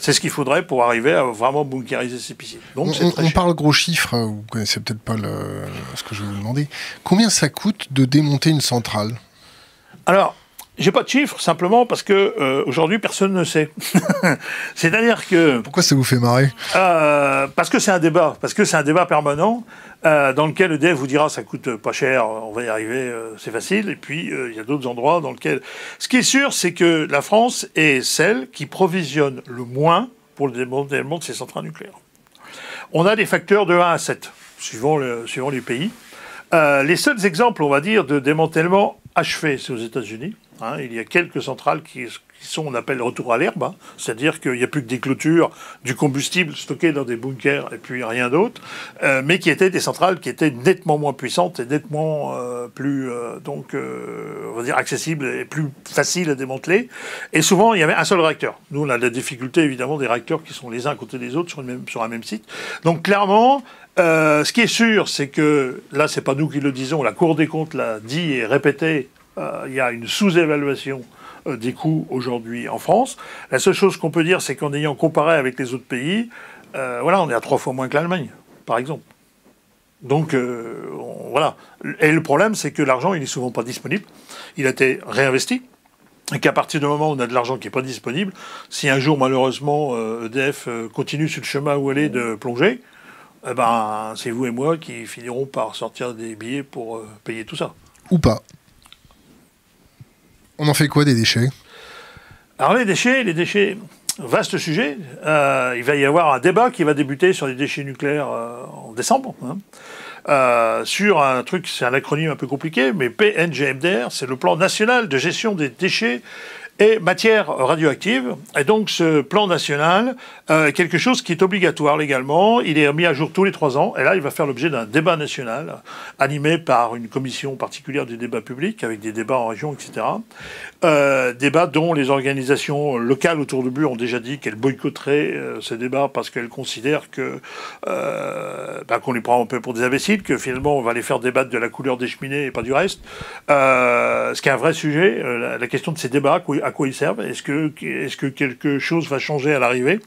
C'est ce qu'il faudrait pour arriver à vraiment bunkériser ces piscines. Donc, on parle gros chiffres, vous connaissez peut-être pas ce que je vais vous demander. Combien ça coûte de démonter une centrale ? Alors, J'ai pas de chiffres, simplement parce que aujourd'hui personne ne sait. C'est-à-dire que... Pourquoi ça vous fait marrer? Parce que c'est un débat permanent dans lequel EDF vous dira ça coûte pas cher, on va y arriver, c'est facile. Et puis il y a d'autres endroits dans lesquels... Ce qui est sûr, c'est que la France est celle qui provisionne le moins pour le démantèlement de ses centrales nucléaires. On a des facteurs de 1 à 7, suivant les pays. Les seuls exemples, on va dire, de démantèlement achevé, c'est aux États-Unis. Il y a quelques centrales qui sont, on appelle, retour à l'herbe, c'est-à-dire qu'il n'y a plus que des clôtures, du combustible stocké dans des bunkers et puis rien d'autre, mais qui étaient des centrales qui étaient nettement moins puissantes et nettement plus, on va dire, accessibles et plus faciles à démanteler. Et souvent, il y avait un seul réacteur. Nous, on a la difficulté, évidemment, des réacteurs qui sont les uns à côté des autres sur un même site. Donc, clairement... ce qui est sûr, c'est que, là, c'est pas nous qui le disons, la Cour des comptes l'a dit et répété, il y a une sous-évaluation des coûts aujourd'hui en France. La seule chose qu'on peut dire, c'est qu'en ayant comparé avec les autres pays, voilà, on est à 3 fois moins que l'Allemagne, par exemple. Donc, voilà. Et le problème, c'est que l'argent, il est souvent pas disponible. Il a été réinvesti. Et qu'à partir du moment où on a de l'argent qui n'est pas disponible, si un jour, malheureusement, EDF continue sur le chemin où elle est de plonger, eh ben, c'est vous et moi qui finirons par sortir des billets pour payer tout ça. Ou pas. On en fait quoi des déchets? Alors les déchets, vaste sujet. Il va y avoir un débat qui va débuter sur les déchets nucléaires en décembre. Sur un truc, c'est un acronyme un peu compliqué, mais PNGMDR, c'est le plan national de gestion des déchets et matières radioactives. Et donc ce plan national, quelque chose qui est obligatoire légalement, il est mis à jour tous les 3 ans, et là il va faire l'objet d'un débat national, animé par une commission particulière du débat public, avec des débats en région, etc. Débats dont les organisations locales autour de Bure ont déjà dit qu'elles boycotteraient ces débats parce qu'elles considèrent que qu'on les prend un peu pour des imbéciles, que finalement on va les faire débattre de la couleur des cheminées et pas du reste. Ce qui est un vrai sujet, la question de ces débats, à quoi ils servent, est-ce que quelque chose va changer à l'arrivée?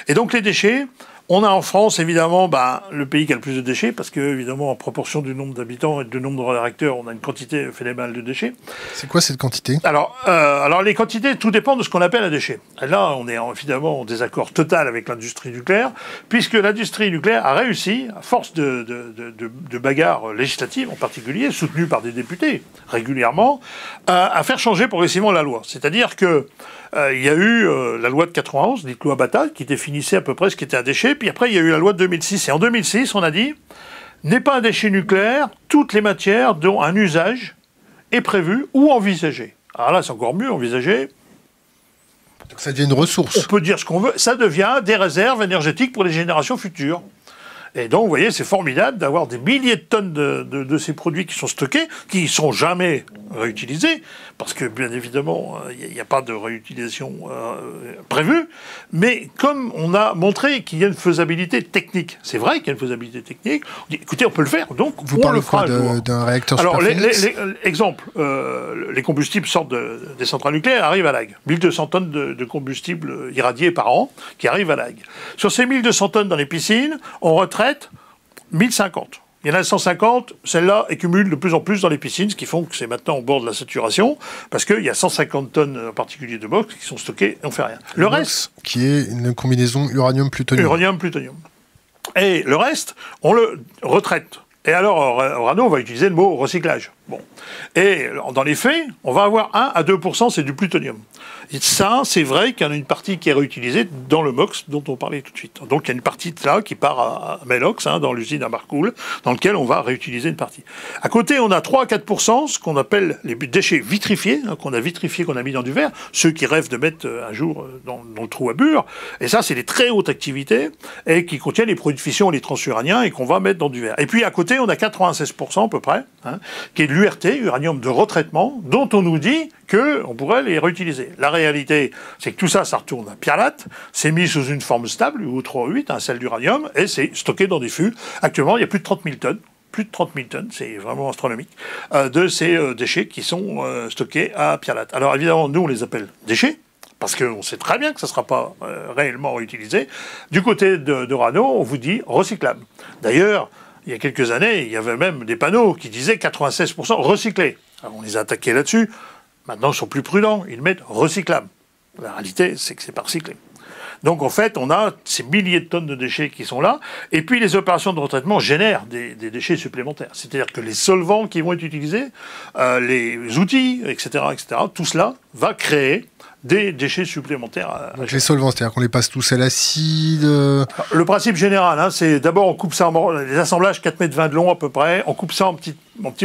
Et donc les déchets, on a en France évidemment le pays qui a le plus de déchets, parce que évidemment en proportion du nombre d'habitants et du nombre de réacteurs, on a une quantité phénoménale de déchets. C'est quoi cette quantité? Alors les quantités, tout dépend de ce qu'on appelle un déchet. Et là, on est évidemment en désaccord total avec l'industrie nucléaire, puisque l'industrie nucléaire a réussi, à force de bagarres législatives en particulier, soutenues par des députés régulièrement, à faire changer progressivement la loi. C'est-à-dire que il y a eu la loi de 91, dite loi Bata, qui définissait à peu près ce qu'était un déchet. Puis après, il y a eu la loi de 2006. Et en 2006, on a dit, n'est pas un déchet nucléaire toutes les matières dont un usage est prévu ou envisagé. Alors là, c'est encore mieux, envisagé. Donc ça devient une ressource. On peut dire ce qu'on veut. Ça devient des réserves énergétiques pour les générations futures. Et donc, vous voyez, c'est formidable d'avoir des milliers de tonnes de ces produits qui sont stockés, qui ne sont jamais réutilisés, parce que, bien évidemment, il n'y a pas de réutilisation prévue. Mais comme on a montré qu'il y a une faisabilité technique, c'est vrai qu'il y a une faisabilité technique, on dit, écoutez, on peut le faire, donc vous on le fera. Vous parlez d'un réacteur Alors, Superphénix? exemple, les combustibles sortent des centrales nucléaires, arrivent à l'AG. 1200 tonnes de combustible irradié par an qui arrivent à l'AG. Sur ces 1200 tonnes dans les piscines, on retraite 1050. Il y en a 150, celles-là accumulent de plus en plus dans les piscines, ce qui font que c'est maintenant au bord de la saturation, parce qu'il y a 150 tonnes en particulier de MOX qui sont stockées et on ne fait rien. Le reste... Qui est une combinaison uranium-plutonium. Uranium-plutonium. Et le reste, on le retraite. Et alors, Orano, on va utiliser le mot recyclage. Bon. Et dans les faits, on va avoir 1 à 2%, c'est du plutonium. Et ça, c'est vrai qu'il y en a une partie qui est réutilisée dans le MOX dont on parlait tout de suite. Donc il y a une partie de là qui part à Melox, dans l'usine à Marcoule, dans lequel on va réutiliser une partie. À côté, on a 3 à 4%, ce qu'on appelle les déchets vitrifiés, qu'on a vitrifiés, qu'on a mis dans du verre, ceux qui rêvent de mettre un jour dans le trou à Bure. Et ça, c'est des très hautes activités et qui contiennent les produits de fission, les transuraniens, et qu'on va mettre dans du verre. Et puis à côté, on a 96% à peu près, qui est de l'URT, uranium de retraitement, dont on nous dit qu'on pourrait les réutiliser. La réalité, c'est que tout ça, ça retourne à Pierlat, c'est mis sous une forme stable, U3O8, un sel d'uranium, et c'est stocké dans des fûts. Actuellement, il y a plus de 30 000 tonnes. Plus de 30 000 tonnes, c'est vraiment astronomique, de ces déchets qui sont stockés à Pierlat. Alors évidemment, nous, on les appelle déchets, parce qu'on sait très bien que ça ne sera pas réellement réutilisé. Du côté d'Orano, on vous dit recyclable. D'ailleurs, il y a quelques années, il y avait même des panneaux qui disaient 96% recyclés. Alors on les a attaqués là-dessus. Maintenant, ils sont plus prudents, ils mettent recyclable. La réalité, c'est que c'est pas recyclé. Donc en fait, on a ces milliers de tonnes de déchets qui sont là, et puis les opérations de retraitement génèrent des déchets supplémentaires. C'est-à-dire que les solvants qui vont être utilisés, les outils, etc., tout cela va créer des déchets supplémentaires. Donc les solvants, c'est-à-dire qu'on les passe tous à l'acide. Le principe général, hein, c'est d'abord on coupe ça en les assemblages 4,20 m de long à peu près, on coupe ça en petits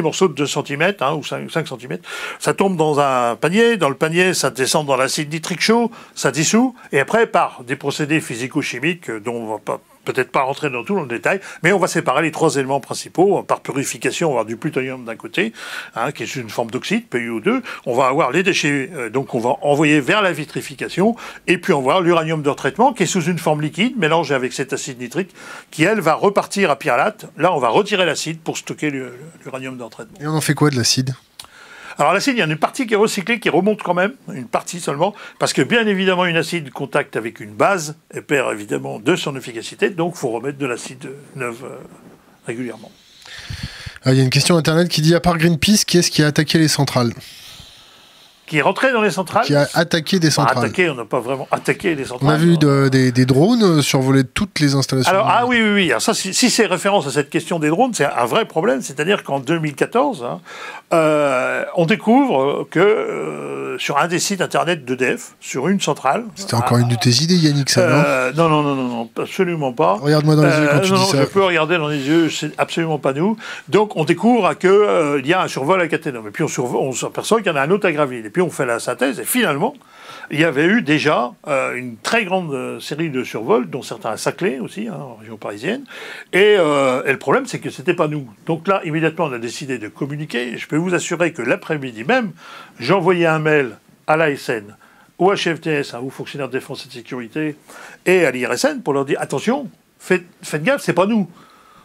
morceaux de 2 cm ou 5 cm. Ça tombe dans un panier, dans le panier ça descend dans l'acide nitrique chaud, ça dissout, et après par des procédés physico-chimiques dont on va pas peut-être pas rentrer dans tout le détail, mais on va séparer les 3 éléments principaux. Par purification, on va avoir du plutonium d'un côté, hein, qui est une forme d'oxyde, PuO2. On va avoir les déchets, donc on va envoyer vers la vitrification, et puis on va avoir l'uranium de retraitement, qui est sous une forme liquide, mélangée avec cet acide nitrique, qui, elle, va repartir à pyralate. Là, on va retirer l'acide pour stocker l'uranium de retraitement. Et on en fait quoi de l'acide ? Alors l'acide, il y a une partie qui est recyclée, qui remonte quand même, une partie seulement, parce que bien évidemment une acide contact avec une base et perd évidemment de son efficacité, donc il faut remettre de l'acide neuf régulièrement. Il y a une question internet qui dit, à part Greenpeace, qui est-ce qui a attaqué les centrales ? Qui est rentré dans les centrales. Qui a attaqué des centrales. Attaqué, on n'a pas vraiment attaqué les centrales. On a vu des drones survoler toutes les installations. Alors, oui. Alors ça, si c'est référence à cette question des drones, c'est un vrai problème. C'est-à-dire qu'en 2014, on découvre que sur un des sites internet d'EDF, sur une centrale... C'était encore une de tes idées, Yannick, ça, non non, absolument pas. Regarde-moi dans les yeux quand tu dis ça. Je peux regarder dans les yeux, c'est absolument pas nous. Donc, on découvre qu'il y a un survol à Cattenom. Et puis, on s'aperçoit qu'il y en a un autre à Graville. Et puis, on fait la synthèse. Et finalement, il y avait eu déjà une très grande série de survols, dont certains à Saclay aussi, en région parisienne. Et le problème, c'est que c'était pas nous. Donc là, immédiatement, on a décidé de communiquer. Et je peux vous assurer que l'après-midi même, j'ai envoyé un mail à l'ASN, au HFTS, au fonctionnaire de défense et de sécurité, et à l'IRSN pour leur dire attention, faites gaffe, c'est pas nous.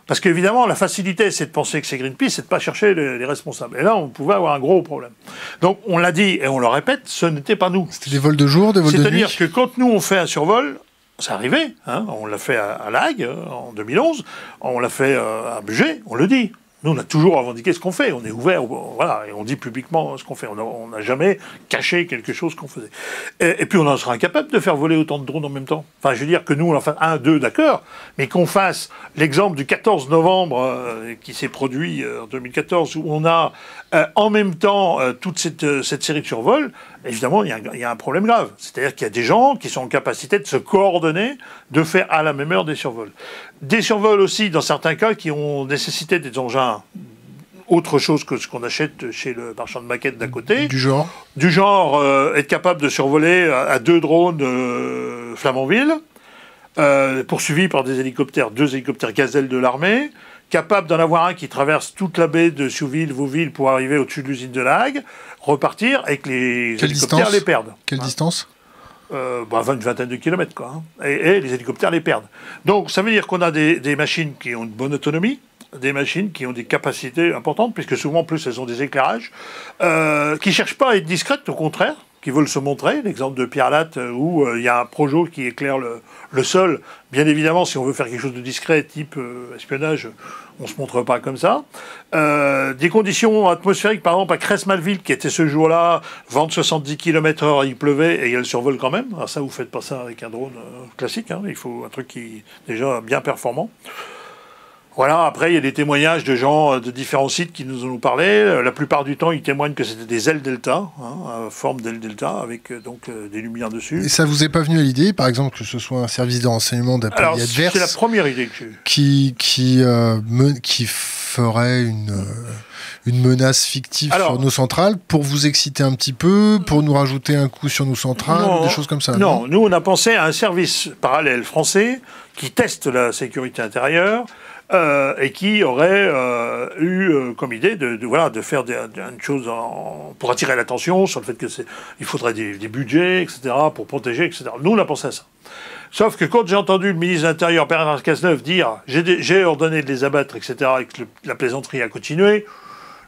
Parce qu'évidemment, la facilité, c'est de penser que c'est Greenpeace, c'est de ne pas chercher les responsables. Et là, on pouvait avoir un gros problème. Donc, on l'a dit et on le répète, ce n'était pas nous. C'était des vols de jour, des vols de nuit ? C'est-à-dire que quand nous, on fait un survol, ça arrivait. On l'a fait à La Hague en 2011, on l'a fait à Bugey, on le dit. Nous, on a toujours revendiqué ce qu'on fait. On est ouvert, voilà, et on dit publiquement ce qu'on fait. On n'a jamais caché quelque chose qu'on faisait. Et puis, on en sera incapable de faire voler autant de drones en même temps. Enfin, je veux dire que nous, on en fait un, deux, d'accord, mais qu'on fasse l'exemple du 14 novembre qui s'est produit en 2014, où on a en même temps toute cette série de survols, évidemment, il y a un problème grave. C'est-à-dire qu'il y a des gens qui sont en capacité de se coordonner, de faire à la même heure des survols. Des survols aussi, dans certains cas, qui ont nécessité des engins autre chose que ce qu'on achète chez le marchand de maquettes d'à côté. Du genre être capable de survoler à 2 drones Flamanville, poursuivis par des hélicoptères, 2 hélicoptères Gazelle de l'armée, capable d'en avoir un qui traverse toute la baie de Souville, Vauville, pour arriver au-dessus de l'usine de La Hague, repartir et que les hélicoptères les perdent. Quelle distance une vingtaine de kilomètres, quoi. Et les hélicoptères les perdent. Donc, ça veut dire qu'on a des machines qui ont une bonne autonomie, des machines qui ont des capacités importantes, puisque souvent, en plus, elles ont des éclairages, qui ne cherchent pas à être discrètes, au contraire, qui veulent se montrer. L'exemple de Pierre-Latte, où il y a un projo qui éclaire le sol. Bien évidemment, si on veut faire quelque chose de discret, type espionnage, on ne se montre pas comme ça. Des conditions atmosphériques, par exemple, à Cresse-Malville, qui était ce jour-là, vent de 70 km/h, il pleuvait, et il y a le survol quand même. Alors ça, vous ne faites pas ça avec un drone classique. Il faut un truc qui est déjà bien performant. Voilà, après, il y a des témoignages de gens de différents sites qui nous en ont parlé. La plupart du temps, ils témoignent que c'était des ailes delta, forme d'aile delta, avec des lumières dessus. Et ça vous est pas venu à l'idée, par exemple, que ce soit un service de renseignement d'un pays adverse? C'est la première idée que j'ai eue. Qui ferait une menace fictive sur nos centrales pour vous exciter un petit peu, pour nous rajouter un coup sur nos centrales, des choses comme ça? Non, nous, on a pensé à un service parallèle français qui teste la sécurité intérieure, et qui aurait eu comme idée de faire une chose pour attirer l'attention sur le fait qu'il faudrait des budgets, etc., pour protéger, etc. Nous, on a pensé à ça. Sauf que quand j'ai entendu le ministre de l'Intérieur, Bernard Cazeneuve, dire « j'ai ordonné de les abattre, etc., et que la plaisanterie a continué »,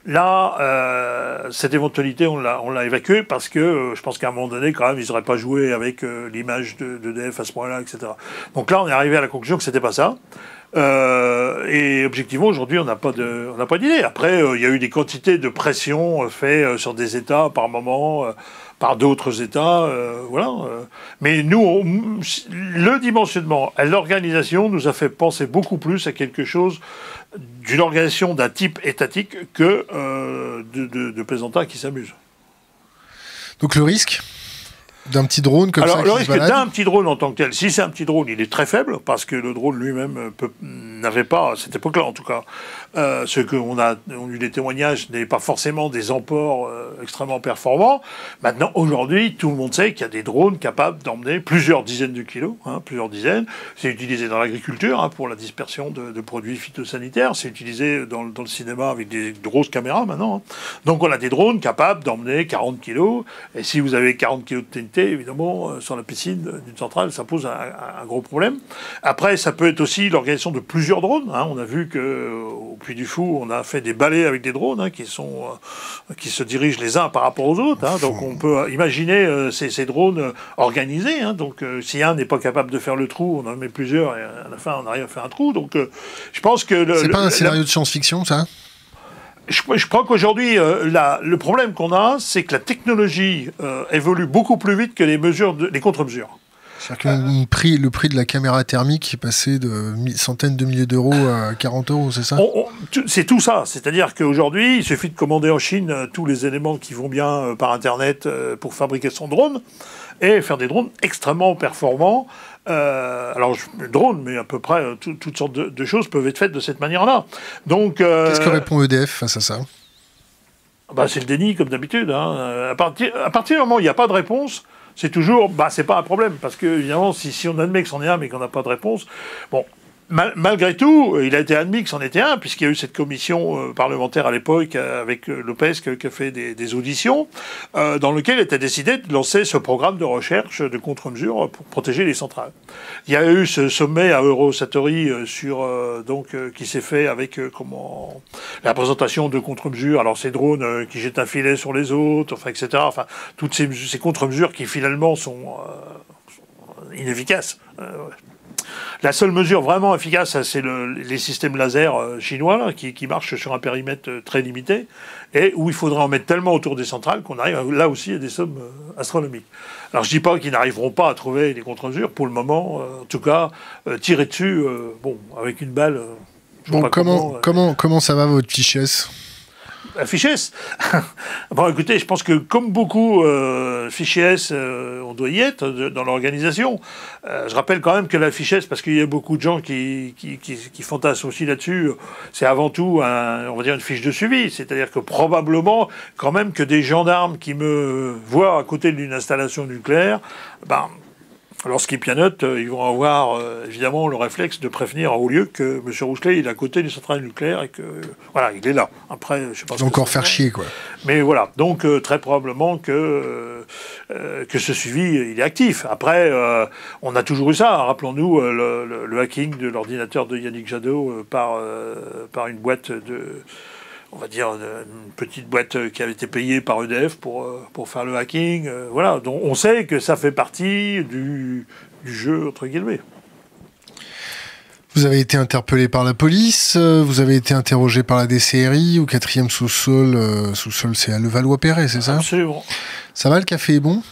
là, cette éventualité, on l'a évacuée parce que je pense qu'à un moment donné, quand même, ils n'auraient pas joué avec l'image d'EDF à ce point-là, etc. Donc là, on est arrivé à la conclusion que c'était pas ça. Et objectivement, aujourd'hui, on n'a pas d'idée. Après, il y a eu des quantités de pression faites sur des États par moment, par d'autres États, voilà. Mais nous, le dimensionnement, l'organisation nous a fait penser beaucoup plus à quelque chose d'une organisation d'un type étatique que de plaisantins qui s'amusent. Donc le risque d'un petit drone comme ça. Alors, le risque d'un petit drone en tant que tel, si c'est un petit drone, il est très faible, parce que le drone lui-même n'avait pas, à cette époque-là en tout cas, ce qu'on a eu des témoignages n'avaient pas forcément des emports extrêmement performants. Maintenant, aujourd'hui, tout le monde sait qu'il y a des drones capables d'emmener plusieurs dizaines de kilos, plusieurs dizaines. C'est utilisé dans l'agriculture pour la dispersion de produits phytosanitaires. C'est utilisé dans le cinéma avec des grosses caméras maintenant. Donc on a des drones capables d'emmener 40 kilos. Et si vous avez 40 kilos de TNT, évidemment, sur la piscine d'une centrale, ça pose un gros problème. Après, ça peut être aussi l'organisation de plusieurs drones. On a vu qu'au Puy du Fou, on a fait des balais avec des drones qui se dirigent les uns par rapport aux autres. Donc on peut imaginer ces drones organisés. Donc si un n'est pas capable de faire le trou, on en met plusieurs et à la fin, on arrive à faire un trou. Donc je pense que... C'est pas un scénario de science-fiction, ça ? Je crois qu'aujourd'hui, le problème qu'on a, c'est que la technologie évolue beaucoup plus vite que les contre-mesures. C'est-à-dire que le prix de la caméra thermique est passé de centaines de milliers d'euros à 40 euros, c'est ça ? C'est tout ça. C'est-à-dire qu'aujourd'hui, il suffit de commander en Chine tous les éléments qui vont bien par Internet pour fabriquer son drone et faire des drones extrêmement performants. Alors, drone, mais à peu près toutes sortes de choses peuvent être faites de cette manière-là. Donc, qu'est-ce que répond EDF face à ça ? C'est le déni, comme d'habitude. À partir du moment où il n'y a pas de réponse, c'est toujours, c'est pas un problème, parce que évidemment, si on admet que c'en est un, mais qu'on n'a pas de réponse, bon. Malgré tout, il a été admis que c'en était un, puisqu'il y a eu cette commission parlementaire à l'époque avec Lopez qui a fait des auditions, dans lequel il était décidé de lancer ce programme de recherche de contre-mesures pour protéger les centrales. Il y a eu ce sommet à Eurosatory qui s'est fait avec la présentation de contre-mesures. Alors ces drones qui jettent un filet sur les autres, etc. Enfin, toutes ces contre-mesures qui finalement sont inefficaces. La seule mesure vraiment efficace, c'est les systèmes laser chinois qui marchent sur un périmètre très limité et où il faudrait en mettre tellement autour des centrales qu'on arrive là aussi à des sommes astronomiques. Alors je ne dis pas qu'ils n'arriveront pas à trouver des contre-mesures. Pour le moment, en tout cas, tirer dessus, avec une balle... Comment ça va votre fichesse ? La fichier S. Écoutez, je pense que comme beaucoup fichier S, on doit y être dans l'organisation. Je rappelle quand même que la fichier S, parce qu'il y a beaucoup de gens qui fantasment aussi là-dessus, c'est avant tout, on va dire, une fiche de suivi. C'est-à-dire que probablement, quand même, que des gendarmes qui me voient à côté d'une installation nucléaire, lorsqu'ils pianotent, ils vont avoir évidemment le réflexe de prévenir en haut lieu que M. Rousselet il est à côté d'une centrale nucléaire et que voilà, il est là. Après, je sais pas. Ils vont encore faire chier, quoi. Mais voilà, donc très probablement que ce suivi il est actif. Après, on a toujours eu ça. Rappelons-nous le hacking de l'ordinateur de Yannick Jadot par une boîte on va dire, une petite boîte qui avait été payée par EDF pour faire le hacking. Voilà, donc on sait que ça fait partie du jeu, entre guillemets. Vous avez été interpellé par la police, vous avez été interrogé par la DCRI, au 4e sous-sol, c'est à Levallois-Perret, c'est ça ? Absolument. Ça va, le café est bon ?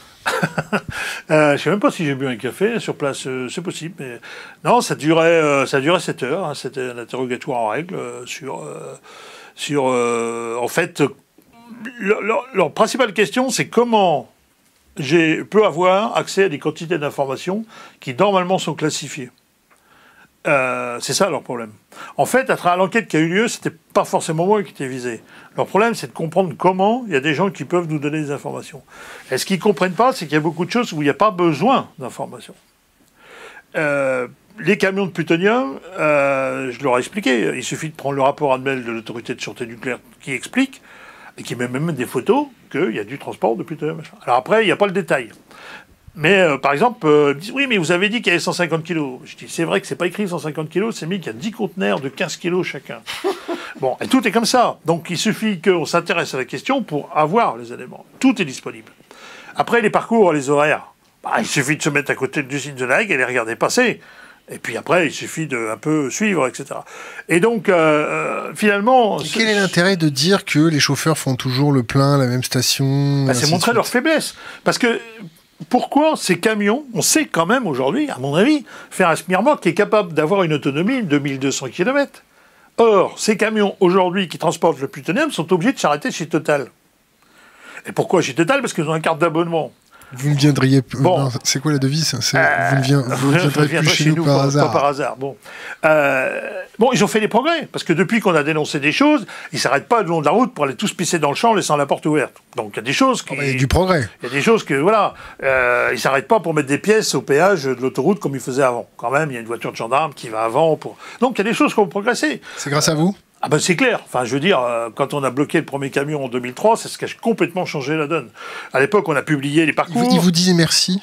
Je ne sais même pas si j'ai bu un café sur place, c'est possible. Mais... Non, ça durait 7 heures, c'était un interrogatoire en règle en fait, leur principale question, c'est comment peux avoir accès à des quantités d'informations qui, normalement, sont classifiées. C'est ça, leur problème. En fait, à travers l'enquête qui a eu lieu, c'était pas forcément moi qui étais visé. Leur problème, c'est de comprendre comment il y a des gens qui peuvent nous donner des informations. Et ce qu'ils ne comprennent pas, c'est qu'il y a beaucoup de choses où il n'y a pas besoin d'informations. Les camions de plutonium, je leur ai expliqué, il suffit de prendre le rapport annuel de l'autorité de sûreté nucléaire qui explique, et qui met même des photos, qu'il y a du transport de plutonium. Alors après, il n'y a pas le détail. Mais par exemple, ils disent, oui, mais vous avez dit qu'il y avait 150 kilos. Je dis, c'est vrai que c'est pas écrit 150 kilos, c'est mis qu'il y a 10 conteneurs de 15 kilos chacun. Bon, et tout est comme ça. Donc il suffit qu'on s'intéresse à la question pour avoir les éléments. Tout est disponible. Après, les parcours, les horaires, il suffit de se mettre à côté de l'usine de La Hague et les regarder passer. Et puis après, il suffit de un peu suivre, etc. Et donc, finalement... Et quel est l'intérêt de dire que les chauffeurs font toujours le plein à la même station? Bah, c'est montrer leur faiblesse. Parce que pourquoi ces camions, on sait quand même aujourd'hui, à mon avis, faire un semi-remorque qui est capable d'avoir une autonomie de 1200 km. Or, ces camions aujourd'hui qui transportent le plutonium sont obligés de s'arrêter chez Total. Et pourquoi chez Total? Parce qu'ils ont une carte d'abonnement. Vous ne viendriez... Bon. C'est quoi la devise? Vous ne viendrez plus chez nous par hasard. Pas par hasard. Bon. Bon, ils ont fait des progrès, parce que depuis qu'on a dénoncé des choses, ils ne s'arrêtent pas le long de la route pour aller tous pisser dans le champ en laissant la porte ouverte. Donc il y a des choses qui... Il y a du progrès. Il y a des choses que, voilà, ils ne s'arrêtent pas pour mettre des pièces au péage de l'autoroute comme ils faisaient avant. Quand même, il y a une voiture de gendarme qui va avant pour... Donc il y a des choses qui ont progressé. C'est grâce à vous? Ah ben c'est clair. Enfin, je veux dire, quand on a bloqué le premier camion en 2003, c'est ce qui a complètement changé la donne. À l'époque, on a publié les parcours. Ils vous disaient merci?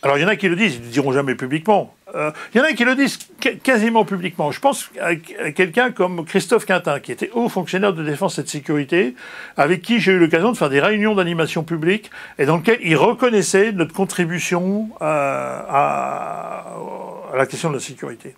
Alors, il y en a qui le disent, ils ne le diront jamais publiquement. Il y en a qui le disent quasiment publiquement. Je pense à quelqu'un comme Christophe Quintin, qui était haut fonctionnaire de défense et de sécurité, avec qui j'ai eu l'occasion de faire des réunions d'animation publique, et dans lesquelles il reconnaissait notre contribution à la question de la sécurité.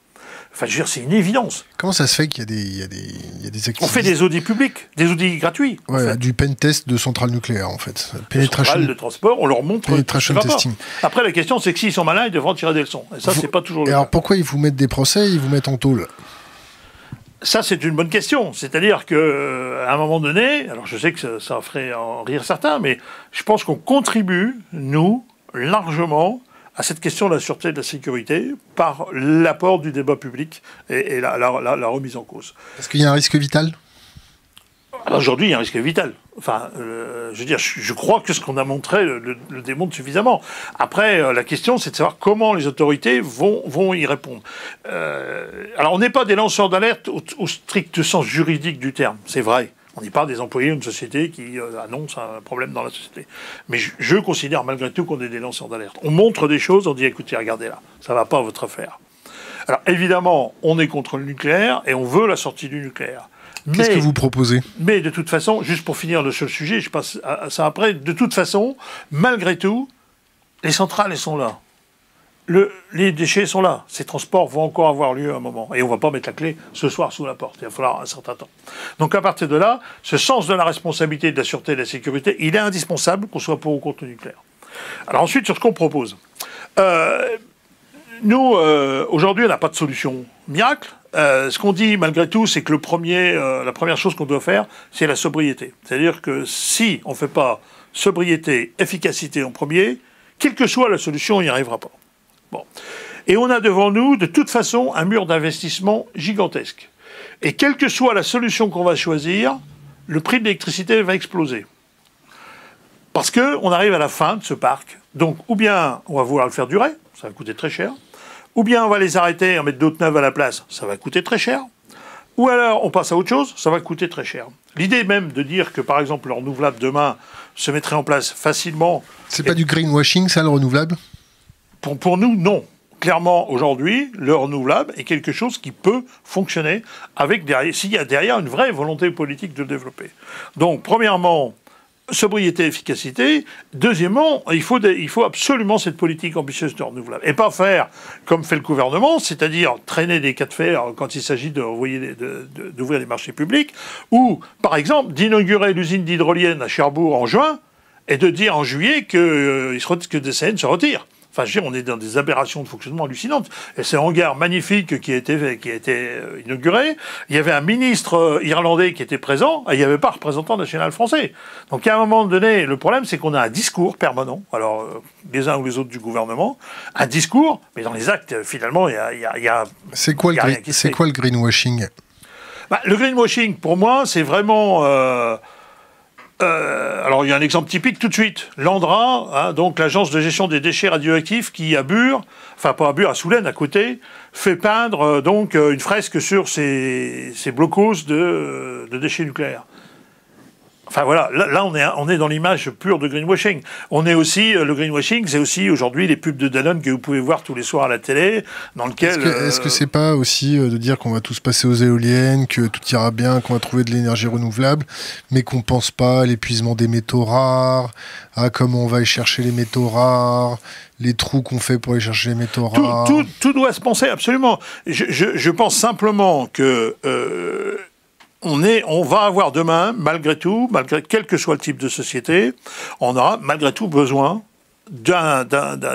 Enfin, je veux dire, c'est une évidence. Comment ça se fait qu'il y a des activités? On fait des audits publics, des audits gratuits. Ouais, en fait. Du pen test de centrales nucléaires, en fait. Pénétration de transport, on leur montre... Penetration testing. Après, la question, c'est que s'ils sont malins, ils devront tirer des leçons. Et ça, c'est pas toujours le cas. Alors, pourquoi ils vous mettent des procès, ils vous mettent en tôle? Ça, c'est une bonne question. C'est-à-dire qu'à un moment donné, alors je sais que ça ferait en rire certains, mais je pense qu'on contribue, nous, largement, à cette question de la sûreté et de la sécurité par l'apport du débat public et la remise en cause. Est-ce qu'il y a un risque vital? Aujourd'hui, il y a un risque vital. Enfin, je veux dire, je crois que ce qu'on a montré le démontre suffisamment. Après, la question, c'est de savoir comment les autorités vont y répondre. Alors, on n'est pas des lanceurs d'alerte au strict sens juridique du terme, c'est vrai. On n'est pas des employés d'une société qui annonce un problème dans la société. Mais je considère malgré tout qu'on est des lanceurs d'alerte. On montre des choses, on dit écoutez, regardez là, ça ne va pas à votre affaire. Alors évidemment, on est contre le nucléaire et on veut la sortie du nucléaire. Qu'est-ce que vous proposez? Mais de toute façon, juste pour finir le seul sujet, je passe à ça après, de toute façon, malgré tout, les centrales, elles sont là. Les déchets sont là. Ces transports vont encore avoir lieu à un moment. Et on ne va pas mettre la clé ce soir sous la porte. Il va falloir un certain temps. Donc à partir de là, ce sens de la responsabilité, de la sûreté et de la sécurité, il est indispensable qu'on soit pour ou contre le nucléaire. Alors ensuite, sur ce qu'on propose. Nous, aujourd'hui, on n'a pas de solution miracle. Ce qu'on dit malgré tout, c'est que la première chose qu'on doit faire, c'est la sobriété. C'est-à-dire que si on ne fait pas sobriété, efficacité en premier, quelle que soit la solution, on n'y arrivera pas. Bon. Et on a devant nous, de toute façon, un mur d'investissement gigantesque. Et quelle que soit la solution qu'on va choisir, le prix de l'électricité va exploser. Parce qu'on arrive à la fin de ce parc. Donc, ou bien on va vouloir le faire durer, ça va coûter très cher. Ou bien on va les arrêter et en mettre d'autres neuves à la place, ça va coûter très cher. Ou alors on passe à autre chose, ça va coûter très cher. L'idée même de dire que, par exemple, le renouvelable demain se mettrait en place facilement... C'est pas du greenwashing, ça, le renouvelable? Pour nous, non. Clairement, aujourd'hui, le renouvelable est quelque chose qui peut fonctionner s'il y a derrière une vraie volonté politique de le développer. Donc, premièrement, sobriété, efficacité. Deuxièmement, il faut absolument cette politique ambitieuse de renouvelable. Et pas faire comme fait le gouvernement, c'est-à-dire traîner des cas de fer quand il s'agit d'ouvrir des marchés publics, ou, par exemple, d'inaugurer l'usine d'hydrolienne à Cherbourg en juin, et de dire en juillet que DCN se retire. Enfin, je veux dire, on est dans des aberrations de fonctionnement hallucinantes. Et c'est un hangar magnifique qui a été inauguré. Il y avait un ministre irlandais qui était présent, et il n'y avait pas un représentant national français. Donc, à un moment donné, le problème, c'est qu'on a un discours permanent, alors les uns ou les autres du gouvernement, un discours, mais dans les actes, finalement, il y a C'est quoi le greenwashing? Le greenwashing, pour moi, c'est vraiment... alors, il y a un exemple typique tout de suite. L'ANDRA, donc l'agence de gestion des déchets radioactifs, qui à Bure, enfin pas à Bure, à Soulaine, à côté, fait peindre donc une fresque sur ces blocos de déchets nucléaires. Enfin voilà, là on est dans l'image pure de greenwashing. On est aussi, le greenwashing, c'est aussi aujourd'hui les pubs de Danone que vous pouvez voir tous les soirs à la télé, dans lequel... Est-ce que c'est pas aussi de dire qu'on va tous passer aux éoliennes, que tout ira bien, qu'on va trouver de l'énergie renouvelable, mais qu'on pense pas à l'épuisement des métaux rares, à comment on va aller chercher les métaux rares, les trous qu'on fait pour aller chercher les métaux rares... Tout doit se penser, absolument. Je pense simplement que... on va avoir demain, malgré tout, quel que soit le type de société, on aura malgré tout besoin d'un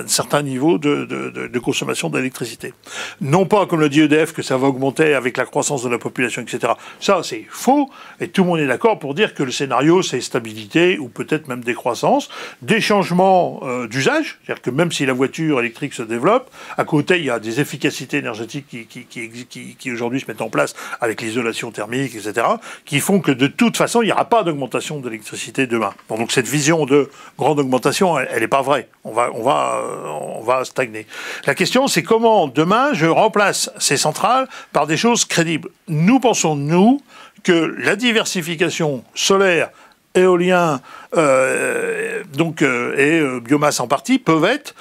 certain niveau de consommation d'électricité. Non pas, comme le dit EDF, que ça va augmenter avec la croissance de la population, etc. Ça, c'est faux, et tout le monde est d'accord pour dire que le scénario, c'est stabilité, ou peut-être même décroissance, des changements d'usage, c'est-à-dire que même si la voiture électrique se développe, à côté, il y a des efficacités énergétiques qui aujourd'hui se mettent en place avec l'isolation thermique, etc., qui font que de toute façon, il n'y aura pas d'augmentation d'électricité demain. Bon, donc cette vision de grande augmentation, elle n'est pas vraie. On va stagner. La question, c'est comment, demain, je remplace ces centrales par des choses crédibles. Nous pensons, nous, que la diversification solaire, éolien et biomasse en partie peuvent être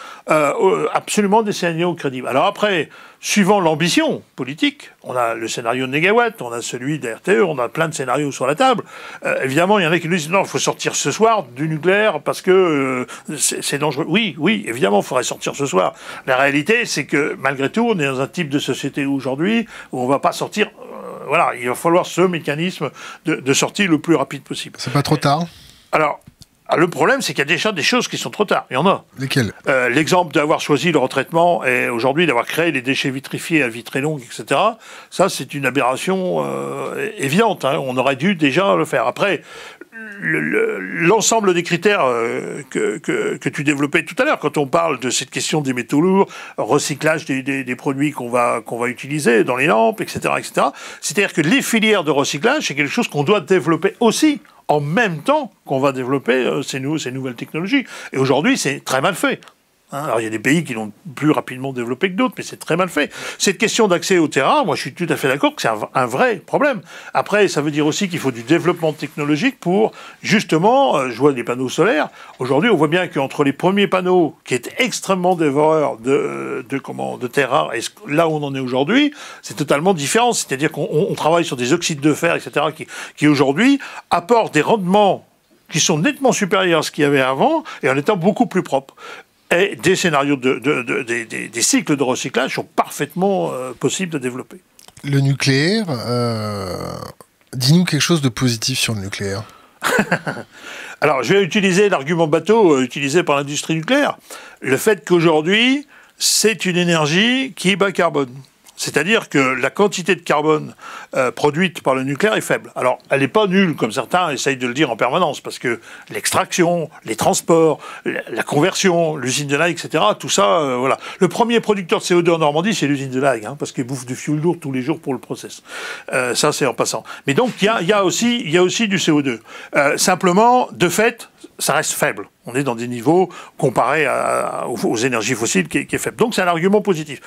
absolument des scénarios crédibles. Alors après, suivant l'ambition politique, on a le scénario de Négawatt, on a celui de RTE, on a plein de scénarios sur la table. Évidemment, il y en a qui nous disent non, il faut sortir ce soir du nucléaire parce que c'est dangereux. Oui, évidemment, il faudrait sortir ce soir. La réalité, c'est que malgré tout, on est dans un type de société aujourd'hui où on ne va pas sortir. Voilà, il va falloir ce mécanisme de sortie le plus rapide possible. C'est pas trop tard ? Alors, le problème, c'est qu'il y a déjà des choses qui sont trop tard. Il y en a. Lesquelles ? L'exemple d'avoir choisi le retraitement et aujourd'hui d'avoir créé les déchets vitrifiés à vie très longue, etc., ça, c'est une aberration évidente. Hein. On aurait dû déjà le faire. Après, l'ensemble des critères que tu développais tout à l'heure, quand on parle de cette question des métaux lourds, recyclage des produits qu'on va utiliser dans les lampes, etc., c'est-à-dire que les filières de recyclage, c'est quelque chose qu'on doit développer aussi, en même temps qu'on va développer ces nouvelles technologies. Et aujourd'hui, c'est très mal fait. Alors, il y a des pays qui l'ont plus rapidement développé que d'autres, mais c'est très mal fait. Cette question d'accès au terrain, moi, je suis tout à fait d'accord que c'est un vrai problème. Après, ça veut dire aussi qu'il faut du développement technologique pour, justement, je vois des panneaux solaires. Aujourd'hui, on voit bien qu'entre les premiers panneaux, qui étaient extrêmement dévoreurs de terres rares, et là où on en est aujourd'hui, c'est totalement différent. C'est-à-dire qu'on travaille sur des oxydes de fer, etc., qui aujourd'hui apportent des rendements qui sont nettement supérieurs à ce qu'il y avait avant, et en étant beaucoup plus propres. Et des scénarios, des cycles de recyclage sont parfaitement possibles de développer. Le nucléaire, dis-nous quelque chose de positif sur le nucléaire. Alors, je vais utiliser l'argument bateau utilisé par l'industrie nucléaire. Le fait qu'aujourd'hui, c'est une énergie qui est bas carbone. C'est-à-dire que la quantité de carbone produite par le nucléaire est faible. Alors, elle n'est pas nulle, comme certains essayent de le dire en permanence, parce que l'extraction, les transports, la conversion, l'usine de Laïc, etc., tout ça, voilà. Le premier producteur de CO2 en Normandie, c'est l'usine de Laïc, hein, parce qu'ils bouffent du fioul lourd tous les jours pour le process. Ça, c'est en passant. Mais donc, il y a aussi du CO2. Simplement, de fait, ça reste faible. On est dans des niveaux comparés aux énergies fossiles qui est faible. Donc, c'est un argument positif.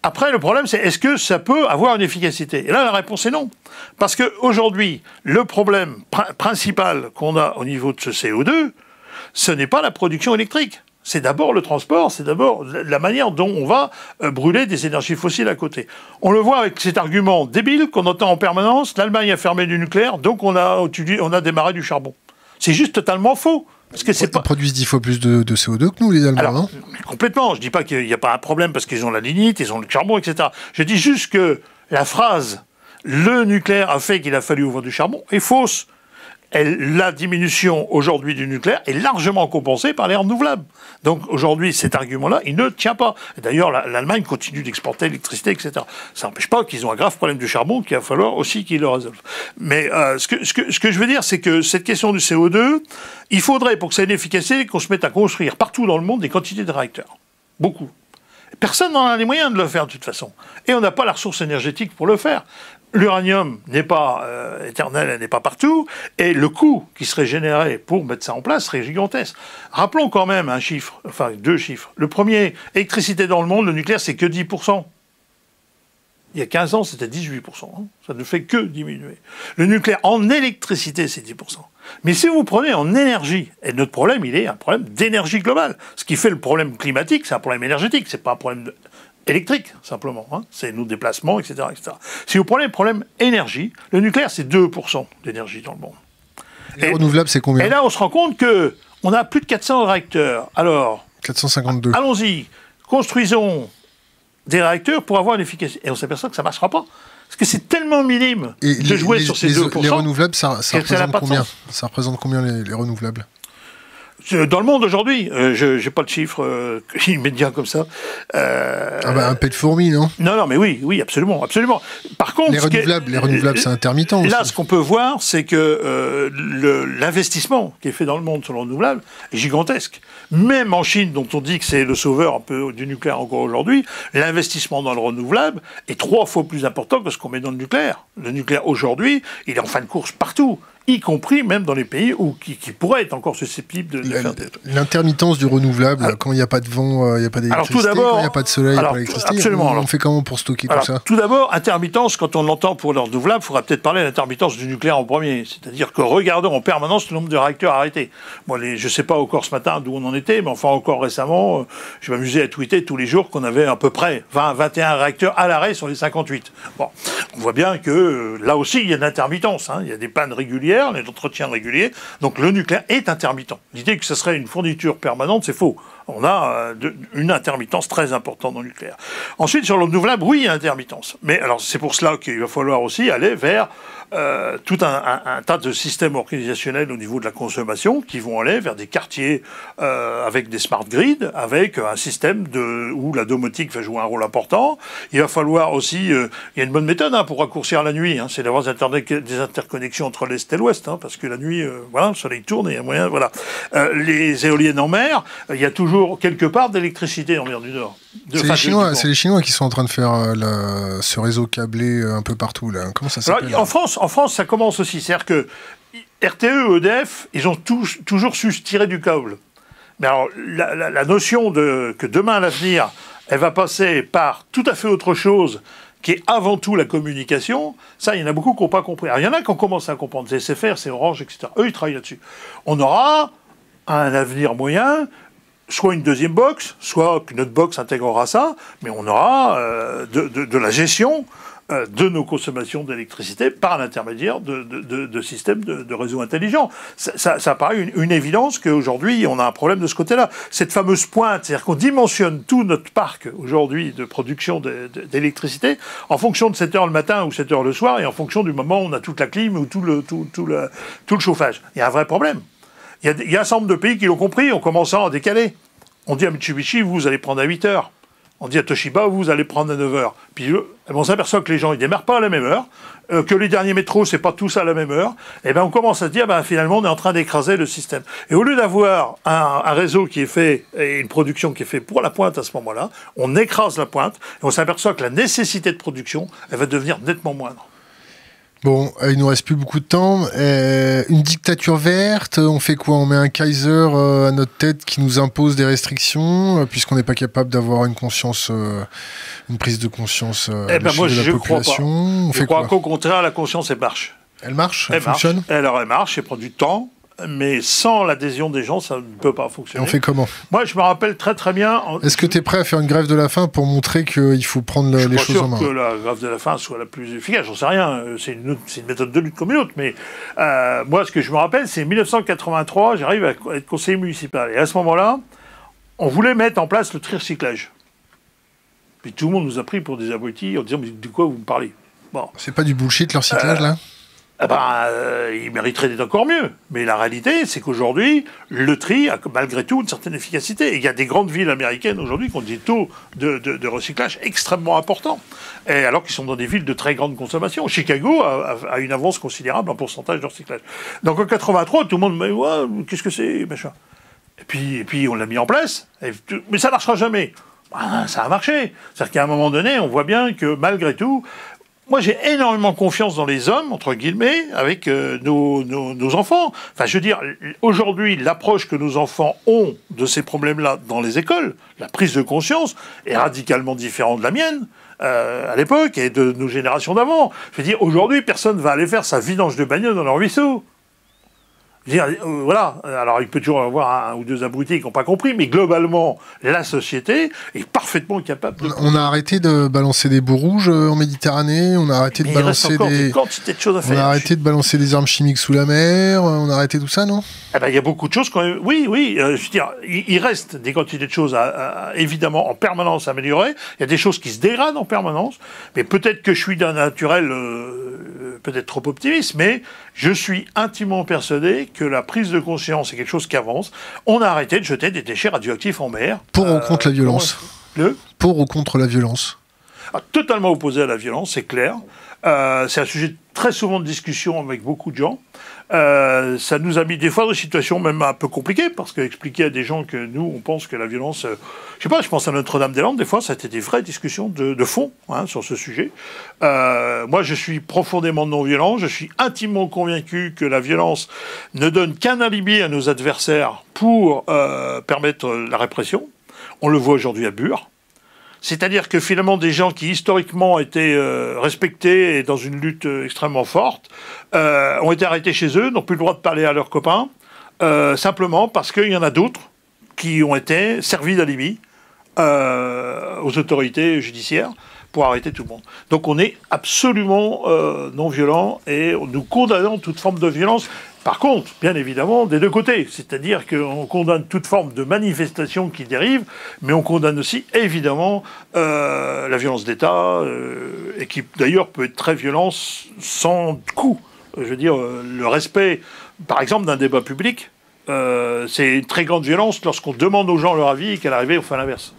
Après, le problème, c'est est-ce que ça peut avoir une efficacité ? Et là, la réponse est non. Parce qu'aujourd'hui, le problème principal qu'on a au niveau de ce CO2, ce n'est pas la production électrique. C'est d'abord le transport, c'est d'abord la manière dont on va brûler des énergies fossiles à côté. On le voit avec cet argument débile qu'on entend en permanence, l'Allemagne a fermé du nucléaire, donc on a démarré du charbon. C'est juste totalement faux. Parce que Ils produisent 10 fois plus de CO2 que nous, les Allemands, non ? Complètement. Je ne dis pas qu'il n'y a pas un problème parce qu'ils ont la lignite, ils ont le charbon, etc. Je dis juste que la phrase « le nucléaire a fait qu'il a fallu ouvrir du charbon » est fausse. La diminution aujourd'hui du nucléaire est largement compensée par les renouvelables. Donc aujourd'hui, cet argument-là, il ne tient pas. D'ailleurs, l'Allemagne continue d'exporter l'électricité, etc. Ça n'empêche pas qu'ils ont un grave problème du charbon qu'il va falloir aussi qu'ils le résolvent. Mais ce que je veux dire, c'est que cette question du CO2, il faudrait, pour que ça ait une efficacité, qu'on se mette à construire partout dans le monde des quantités de réacteurs. Beaucoup. Personne n'en a les moyens de le faire de toute façon. Et on n'a pas la ressource énergétique pour le faire. L'uranium n'est pas éternel, elle n'est pas partout, et le coût qui serait généré pour mettre ça en place serait gigantesque. Rappelons quand même un chiffre, enfin 2 chiffres. Le premier, électricité dans le monde, le nucléaire, c'est que 10%. Il y a 15 ans, c'était 18%. Hein. Ça ne fait que diminuer. Le nucléaire en électricité, c'est 10%. Mais si vous prenez en énergie, et notre problème, il est un problème d'énergie globale. Ce qui fait le problème climatique, c'est un problème énergétique, c'est pas un problème électrique, simplement. Hein. C'est nos déplacements, etc., etc. Si vous prenez le problème énergie, le nucléaire, c'est 2% d'énergie dans le monde. Les renouvelables, c'est combien? Et là, on se rend compte qu'on a plus de 400 réacteurs. Alors, 452. Allons-y, construisons des réacteurs pour avoir une efficacité. Et on s'aperçoit que ça ne marchera pas. Parce que c'est tellement minime de jouer sur ces 2%. Les renouvelables, ça représente combien? Ça représente combien les renouvelables? Dans le monde aujourd'hui, je n'ai pas de chiffre immédiat comme ça. Un pet de fourmi, non? Non, mais oui, absolument, absolument. Par contre, les renouvelables, c'est intermittent aussi. Là, ce qu'on peut voir, c'est que l'investissement qui est fait dans le monde sur le renouvelable est gigantesque. Même en Chine, dont on dit que c'est le sauveur un peu du nucléaire encore aujourd'hui, l'investissement dans le renouvelable est 3 fois plus important que ce qu'on met dans le nucléaire. Le nucléaire aujourd'hui, il est en fin de course partout, y compris même dans les pays qui pourraient être encore susceptibles de faire des... L'intermittence du renouvelable, quand il n'y a pas de vent, il n'y a pas d'électricité, quand il n'y a pas de soleil, il n'y a pas d'électricité, absolument. On fait comment pour stocker tout ça? Tout d'abord, intermittence, quand on l'entend pour le renouvelable, il faudra peut-être parler d'intermittence du nucléaire en premier. C'est-à-dire que regardons en permanence le nombre de réacteurs arrêtés. Moi, je ne sais pas encore ce matin d'où on en était, mais enfin encore récemment, je m'amusais à tweeter tous les jours qu'on avait à peu près 21 réacteurs à l'arrêt sur les 58. Bon, on voit bien que là aussi, il y a de l'intermittence. Hein. Il y a des pannes régulières, les entretiens réguliers, donc le nucléaire est intermittent. L'idée que ce serait une fourniture permanente, c'est faux. On a une intermittence très importante dans le nucléaire. Ensuite, sur le renouvelable, oui, il y a intermittence. Mais alors, c'est pour cela qu'il va falloir aussi aller vers tout un tas de systèmes organisationnels au niveau de la consommation qui vont aller vers des quartiers avec des smart grids, avec un système où la domotique va jouer un rôle important. Il va falloir aussi... il y a une bonne méthode pour raccourcir la nuit, c'est d'avoir des interconnexions entre l'Est et l'Ouest, parce que la nuit, le soleil tourne et il y a moyen... Voilà. Les éoliennes en mer, il y a toujours quelque part d'électricité en mer du Nord. C'est les Chinois qui sont en train de faire ce réseau câblé un peu partout, là. Comment ça s'appelle? En France, ça commence aussi. C'est-à-dire que RTE, EDF, ils ont toujours su se tirer du câble. Mais alors, la notion que demain, à l'avenir, elle va passer par tout à fait autre chose, qui est avant tout la communication, ça, il y en a beaucoup qui n'ont pas compris. Alors, il y en a qui ont commencé à comprendre. C'est SFR, c'est Orange, etc. Eux, ils travaillent là-dessus. On aura un avenir moyen, soit une deuxième box, soit qu'une autre box intégrera ça, mais on aura de la gestion de nos consommations d'électricité par l'intermédiaire de systèmes de réseaux intelligents. Ça paraît une évidence qu'aujourd'hui, on a un problème de ce côté-là. Cette fameuse pointe, c'est-à-dire qu'on dimensionne tout notre parc aujourd'hui de production d'électricité en fonction de 7 heures le matin ou 7 heures le soir et en fonction du moment où on a toute la clim ou tout le chauffage. Il y a un vrai problème. Il y a un certain nombre de pays qui l'ont compris en commençant à décaler. On dit à Mitsubishi, vous allez prendre à 8 heures. On dit à Toshiba, vous allez prendre à 9 heures. Puis on s'aperçoit que les gens, ils démarrent pas à la même heure, que les derniers métros, c'est pas tous à la même heure. Et bien on commence à se dire, finalement, on est en train d'écraser le système. Et au lieu d'avoir un réseau qui est fait, et une production qui est faite pour la pointe à ce moment-là, on écrase la pointe, et on s'aperçoit que la nécessité de production, elle va devenir nettement moindre. Bon, il nous reste plus beaucoup de temps. Une dictature verte, on fait quoi? On met un Kaiser à notre tête qui nous impose des restrictions, puisqu'on n'est pas capable d'avoir une conscience, une prise de conscience moi, de la population. Crois pas. Je crois qu'au contraire, la conscience, elle marche. Elle marche? Elle fonctionne? Elle marche, elle prend du temps. Mais sans l'adhésion des gens, ça ne peut pas fonctionner. Et on fait comment? Moi, je me rappelle très très bien... Est-ce que tu es prêt à faire une grève de la faim pour montrer qu'il faut prendre les choses en main? Je suis pas sûr que la grève de la faim soit la plus efficace, j'en sais rien. C'est une méthode de lutte comme une autre. Mais moi, ce que je me rappelle, c'est 1983, j'arrive à être conseiller municipal. Et à ce moment-là, on voulait mettre en place le tri-recyclage. Puis tout le monde nous a pris pour des abrutis en disant « Mais de quoi vous me parlez ?» Bon. C'est pas du bullshit, le recyclage, là? Il mériterait d'être encore mieux. Mais la réalité, c'est qu'aujourd'hui, le tri a malgré tout une certaine efficacité. Et il y a des grandes villes américaines aujourd'hui qui ont des taux de recyclage extrêmement importants. Et alors qu'ils sont dans des villes de très grande consommation. Chicago a une avance considérable en pourcentage de recyclage. Donc en 83, tout le monde me dit ouais, qu'est-ce que c'est, machin. Et puis on l'a mis en place. Mais ça ne marchera jamais. Ça a marché. C'est-à-dire qu'à un moment donné, on voit bien que malgré tout, moi, j'ai énormément confiance dans les hommes, entre guillemets, avec nos enfants. Enfin, je veux dire, aujourd'hui, l'approche que nos enfants ont de ces problèmes-là dans les écoles, la prise de conscience, est radicalement différente de la mienne. à l'époque et de nos générations d'avant. Je veux dire, aujourd'hui, personne ne va aller faire sa vidange de bagnole dans leur ruisseau. Je veux dire, voilà. Alors, il peut toujours y avoir un ou deux abrutis qui n'ont pas compris, mais globalement, la société est parfaitement capable de... On a arrêté de balancer des boues rouges en Méditerranée, on a arrêté de balancer des... quantités de choses à faire. On a arrêté de balancer des armes chimiques sous la mer, on a arrêté tout ça, non? Eh ben, il y a beaucoup de choses quand même. Oui, je veux dire, il reste des quantités de choses évidemment en permanence à améliorer. Il y a des choses qui se dégradent en permanence, mais peut-être que je suis d'un naturel peut-être trop optimiste, mais je suis intimement persuadé que la prise de conscience est quelque chose qui avance. On a arrêté de jeter des déchets radioactifs en mer. Pour ou contre la violence? Pour ou contre la violence? Totalement opposé à la violence, c'est clair. C'est un sujet très souvent de discussion avec beaucoup de gens. Ça nous a mis des fois dans des situations même un peu compliquées, parce qu'expliquer à des gens que nous, on pense que la violence... je sais pas, je pense à Notre-Dame-des-Landes, des fois, ça a été des vraies discussions de fond sur ce sujet. Moi, je suis profondément non-violent, je suis intimement convaincu que la violence ne donne qu'un alibi à nos adversaires pour permettre la répression. On le voit aujourd'hui à Bure. C'est-à-dire que finalement, des gens qui historiquement étaient respectés et dans une lutte extrêmement forte ont été arrêtés chez eux, n'ont plus le droit de parler à leurs copains, simplement parce qu'il y en a d'autres qui ont été servis d'alibi aux autorités judiciaires pour arrêter tout le monde. Donc on est absolument non violent et nous condamnons toute forme de violence. Par contre, bien évidemment, des deux côtés. C'est-à-dire qu'on condamne toute forme de manifestation qui dérive, mais on condamne aussi, évidemment, la violence d'État, et qui, d'ailleurs, peut être très violente sans coût. Je veux dire, le respect, par exemple, d'un débat public, c'est une très grande violence lorsqu'on demande aux gens leur avis et qu'à l'arrivée, on fait l'inverse.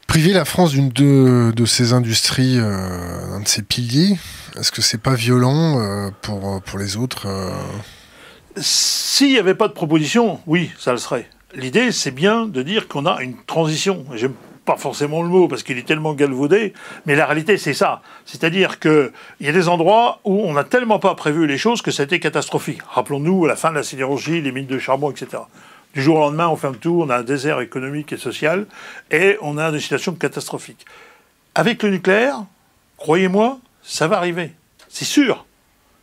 Priver la France d'une de ses industries, un de ses piliers, est-ce que c'est pas violent pour les autres S'il n'y avait pas de proposition, oui, ça le serait. L'idée, c'est bien de dire qu'on a une transition. J'aime pas forcément le mot parce qu'il est tellement galvaudé, mais la réalité, c'est ça. C'est-à-dire qu'il y a des endroits où on n'a tellement pas prévu les choses que ça a été catastrophique. Rappelons-nous à la fin de la sidérurgie, les mines de charbon, etc. Du jour au lendemain, on ferme tout, on a un désert économique et social, et on a une situation catastrophique. Avec le nucléaire, croyez-moi, ça va arriver. C'est sûr.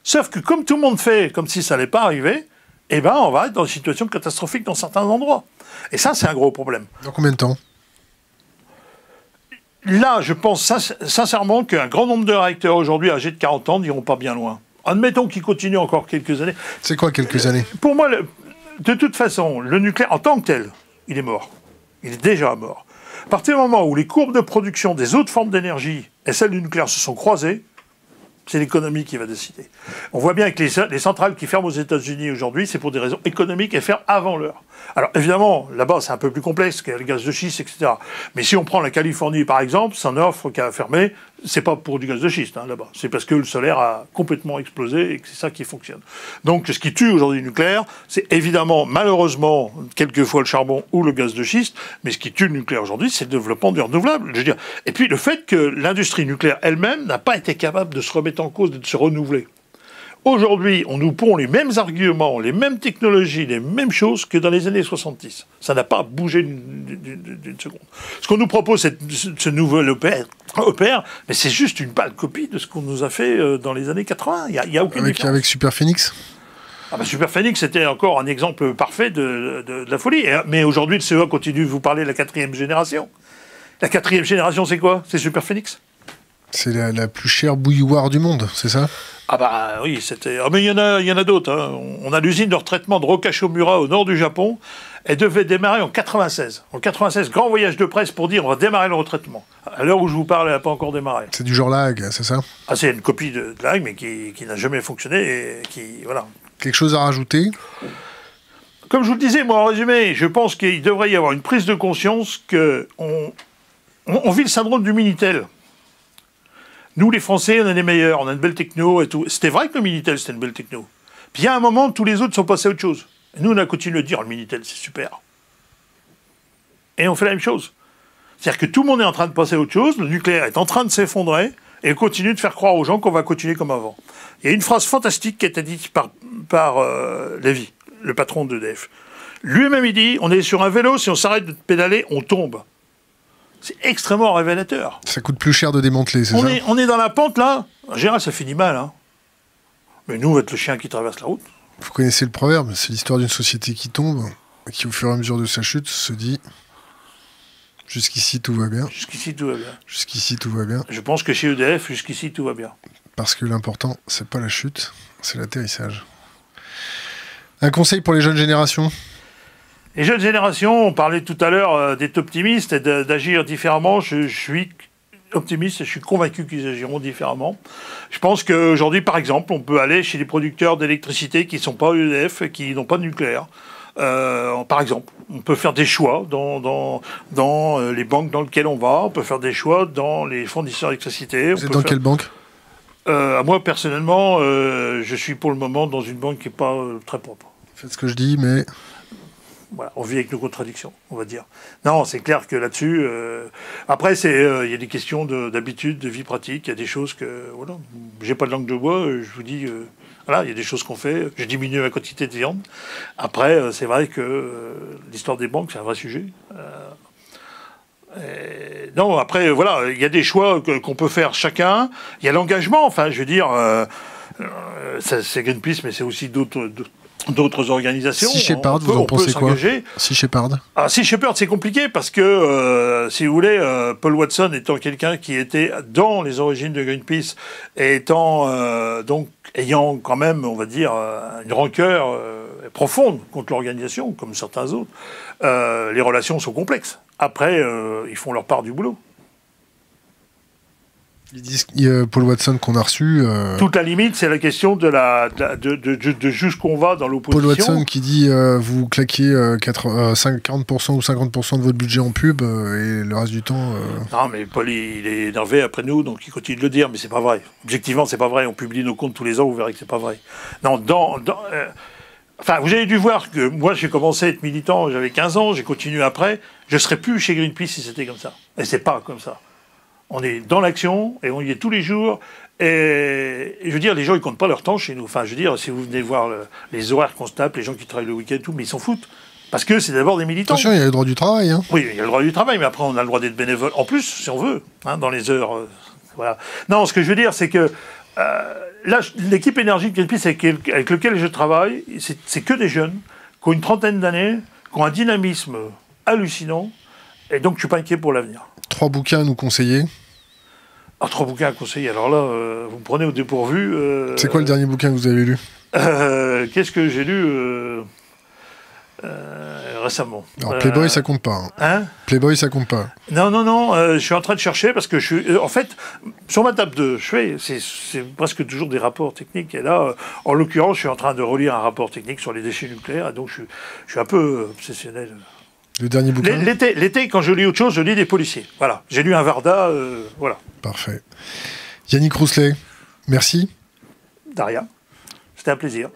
Sauf que comme tout le monde fait comme si ça n'allait pas arriver, eh ben on va être dans une situation catastrophique dans certains endroits. Et ça, c'est un gros problème. Dans combien de temps? Là, je pense sincèrement qu'un grand nombre de réacteurs aujourd'hui âgés de 40 ans n'iront pas bien loin. Admettons qu'ils continuent encore quelques années. C'est quoi quelques années? Pour moi, de toute façon, le nucléaire, en tant que tel, il est mort. Il est déjà mort. À partir du moment où les courbes de production des autres formes d'énergie et celles du nucléaire se sont croisées, c'est l'économie qui va décider. On voit bien que les centrales qui ferment aux États-Unis aujourd'hui, c'est pour des raisons économiques et ferment avant l'heure. Alors évidemment, là-bas, c'est un peu plus complexe, qu'il y a le gaz de schiste, etc. Mais si on prend la Californie, par exemple, ça n'offre qu'à fermer. C'est pas pour du gaz de schiste, là-bas. C'est parce que le solaire a complètement explosé et que c'est ça qui fonctionne. Donc, ce qui tue aujourd'hui le nucléaire, c'est évidemment, malheureusement, quelquefois le charbon ou le gaz de schiste, mais ce qui tue le nucléaire aujourd'hui, c'est le développement du renouvelable. Je veux dire. Et puis, le fait que l'industrie nucléaire elle-même n'a pas été capable de se remettre en cause, de se renouveler. Aujourd'hui, on nous pond les mêmes arguments, les mêmes technologies, les mêmes choses que dans les années 70. Ça n'a pas bougé d'une seconde. Ce qu'on nous propose, c'est ce nouvel opère, mais c'est juste une pâle copie de ce qu'on nous a fait dans les années 80. Il n'y a aucune différence. Avec Super Phoenix? Super Phoenix, c'était encore un exemple parfait de la folie. Mais aujourd'hui, le CEA continue de vous parler de la 4e génération. La 4e génération, c'est quoi? C'est Super Phoenix. C'est la plus chère bouilloire du monde, c'est ça? Ah bah oui, c'était... Ah mais il y en a d'autres. On a l'usine de retraitement de Rokashomura au nord du Japon. Elle devait démarrer en 96. En 96, grand voyage de presse pour dire on va démarrer le retraitement. À l'heure où je vous parle, elle n'a pas encore démarré. C'est du genre lag, c'est ça? Ah, c'est une copie de lag, mais qui n'a jamais fonctionné et qui... Voilà. Quelque chose à rajouter? Comme je vous le disais, moi, en résumé, je pense qu'il devrait y avoir une prise de conscience qu'on vit le syndrome du Minitel. Nous, les Français, on est les meilleurs, on a une belle techno et tout. C'était vrai que le Minitel, c'était une belle techno. Puis il y a un moment, tous les autres sont passés à autre chose. Et nous, on a continué de dire, le Minitel, c'est super. Et on fait la même chose. C'est-à-dire que tout le monde est en train de passer à autre chose, le nucléaire est en train de s'effondrer, et on continue de faire croire aux gens qu'on va continuer comme avant. Il y a une phrase fantastique qui a été dite par Lévy, le patron d'EDF. Lui-même, il dit, on est sur un vélo, si on s'arrête de pédaler, on tombe. C'est extrêmement révélateur. Ça coûte plus cher de démanteler, c'est ça? On est dans la pente, là. En général, ça finit mal. Hein. Mais nous, on va être le chien qui traverse la route. Vous connaissez le proverbe, c'est l'histoire d'une société qui tombe, et qui, au fur et à mesure de sa chute, se dit « Jusqu'ici, tout va bien. Jusqu'ici, tout va bien. » Jusqu'ici, tout va bien. Je pense que chez EDF, jusqu'ici, tout va bien. Parce que l'important, c'est pas la chute, c'est l'atterrissage. Un conseil pour les jeunes générations? Les jeunes générations, on parlait tout à l'heure d'être optimiste et d'agir différemment. Je suis optimiste et je suis convaincu qu'ils agiront différemment. Je pense qu'aujourd'hui, par exemple, on peut aller chez les producteurs d'électricité qui ne sont pas EDF et qui n'ont pas de nucléaire. Par exemple, on peut faire des choix dans les banques dans lesquelles on va, on peut faire des choix dans les fournisseurs d'électricité. Vous êtes dans quelle banque? Moi, personnellement, je suis pour le moment dans une banque qui n'est pas très propre. Faites ce que je dis, mais... Voilà, on vit avec nos contradictions, on va dire. Non, c'est clair que là-dessus... Après, il y a des questions d'habitude, de vie pratique. Il y a des choses que... Voilà, j'ai pas de langue de bois, je vous dis... voilà, il y a des choses qu'on fait. Je diminue la quantité de viande. Après, c'est vrai que l'histoire des banques, c'est un vrai sujet. Non, après, voilà, il y a des choix qu'on peut faire chacun. Il y a l'engagement, enfin, je veux dire... c'est Greenpeace, mais c'est aussi d'autres organisations. Sea Shepherd, vous en pensez quoi? Sea Shepherd. Ah, Sea Shepherd, c'est compliqué parce que, si vous voulez, Paul Watson étant quelqu'un qui était dans les origines de Greenpeace et donc ayant quand même, on va dire, une rancœur profonde contre l'organisation, comme certains autres, les relations sont complexes. Après, ils font leur part du boulot. Ils disent Paul Watson qu'on a reçu. Toute la limite, c'est la question de jusqu'où on va dans l'opposition. Paul Watson qui dit vous claquez 40% ou 50% de votre budget en pub et le reste du temps. Non, mais Paul, il est énervé après nous, donc il continue de le dire, mais c'est pas vrai. Objectivement, c'est pas vrai. On publie nos comptes tous les ans, vous verrez que c'est pas vrai. Non, enfin, vous avez dû voir que moi, j'ai commencé à être militant, j'avais 15 ans, j'ai continué après. Je serais plus chez Greenpeace si c'était comme ça. Et c'est pas comme ça. On est dans l'action et on y est tous les jours. Et je veux dire, les gens, ils comptent pas leur temps chez nous. Enfin, je veux dire, si vous venez voir les horaires qu'on se tape, les gens qui travaillent le week-end, tout, mais ils s'en foutent. Parce que c'est d'abord des militants. Attention, il y a le droit du travail. Hein. Oui, il y a le droit du travail, mais après, on a le droit d'être bénévole. En plus, si on veut, hein, dans les heures. Voilà. Non, ce que je veux dire, c'est que là, l'équipe énergie de Greenpeace avec laquelle je travaille, c'est que des jeunes qui ont une trentaine d'années, qui ont un dynamisme hallucinant. Et donc, je ne suis pas inquiet pour l'avenir. 3 bouquins à nous conseiller. Ah, 3 bouquins à conseiller. Alors là, vous me prenez au dépourvu. C'est quoi le dernier bouquin que vous avez lu? Qu'est-ce que j'ai lu récemment? Alors, Playboy, ça compte pas. Hein? Playboy, ça compte pas. Non, je suis en train de chercher parce que je suis... en fait, sur ma table de chevet, c'est presque toujours des rapports techniques. Et là, en l'occurrence, je suis en train de relire un rapport technique sur les déchets nucléaires. Et donc, je suis un peu obsessionnel. Le dernier bouquin? L'été, quand je lis autre chose, je lis des policiers. Voilà. J'ai lu un Varda, voilà. Parfait. Yannick Rousselet, merci. Daria, c'était un plaisir.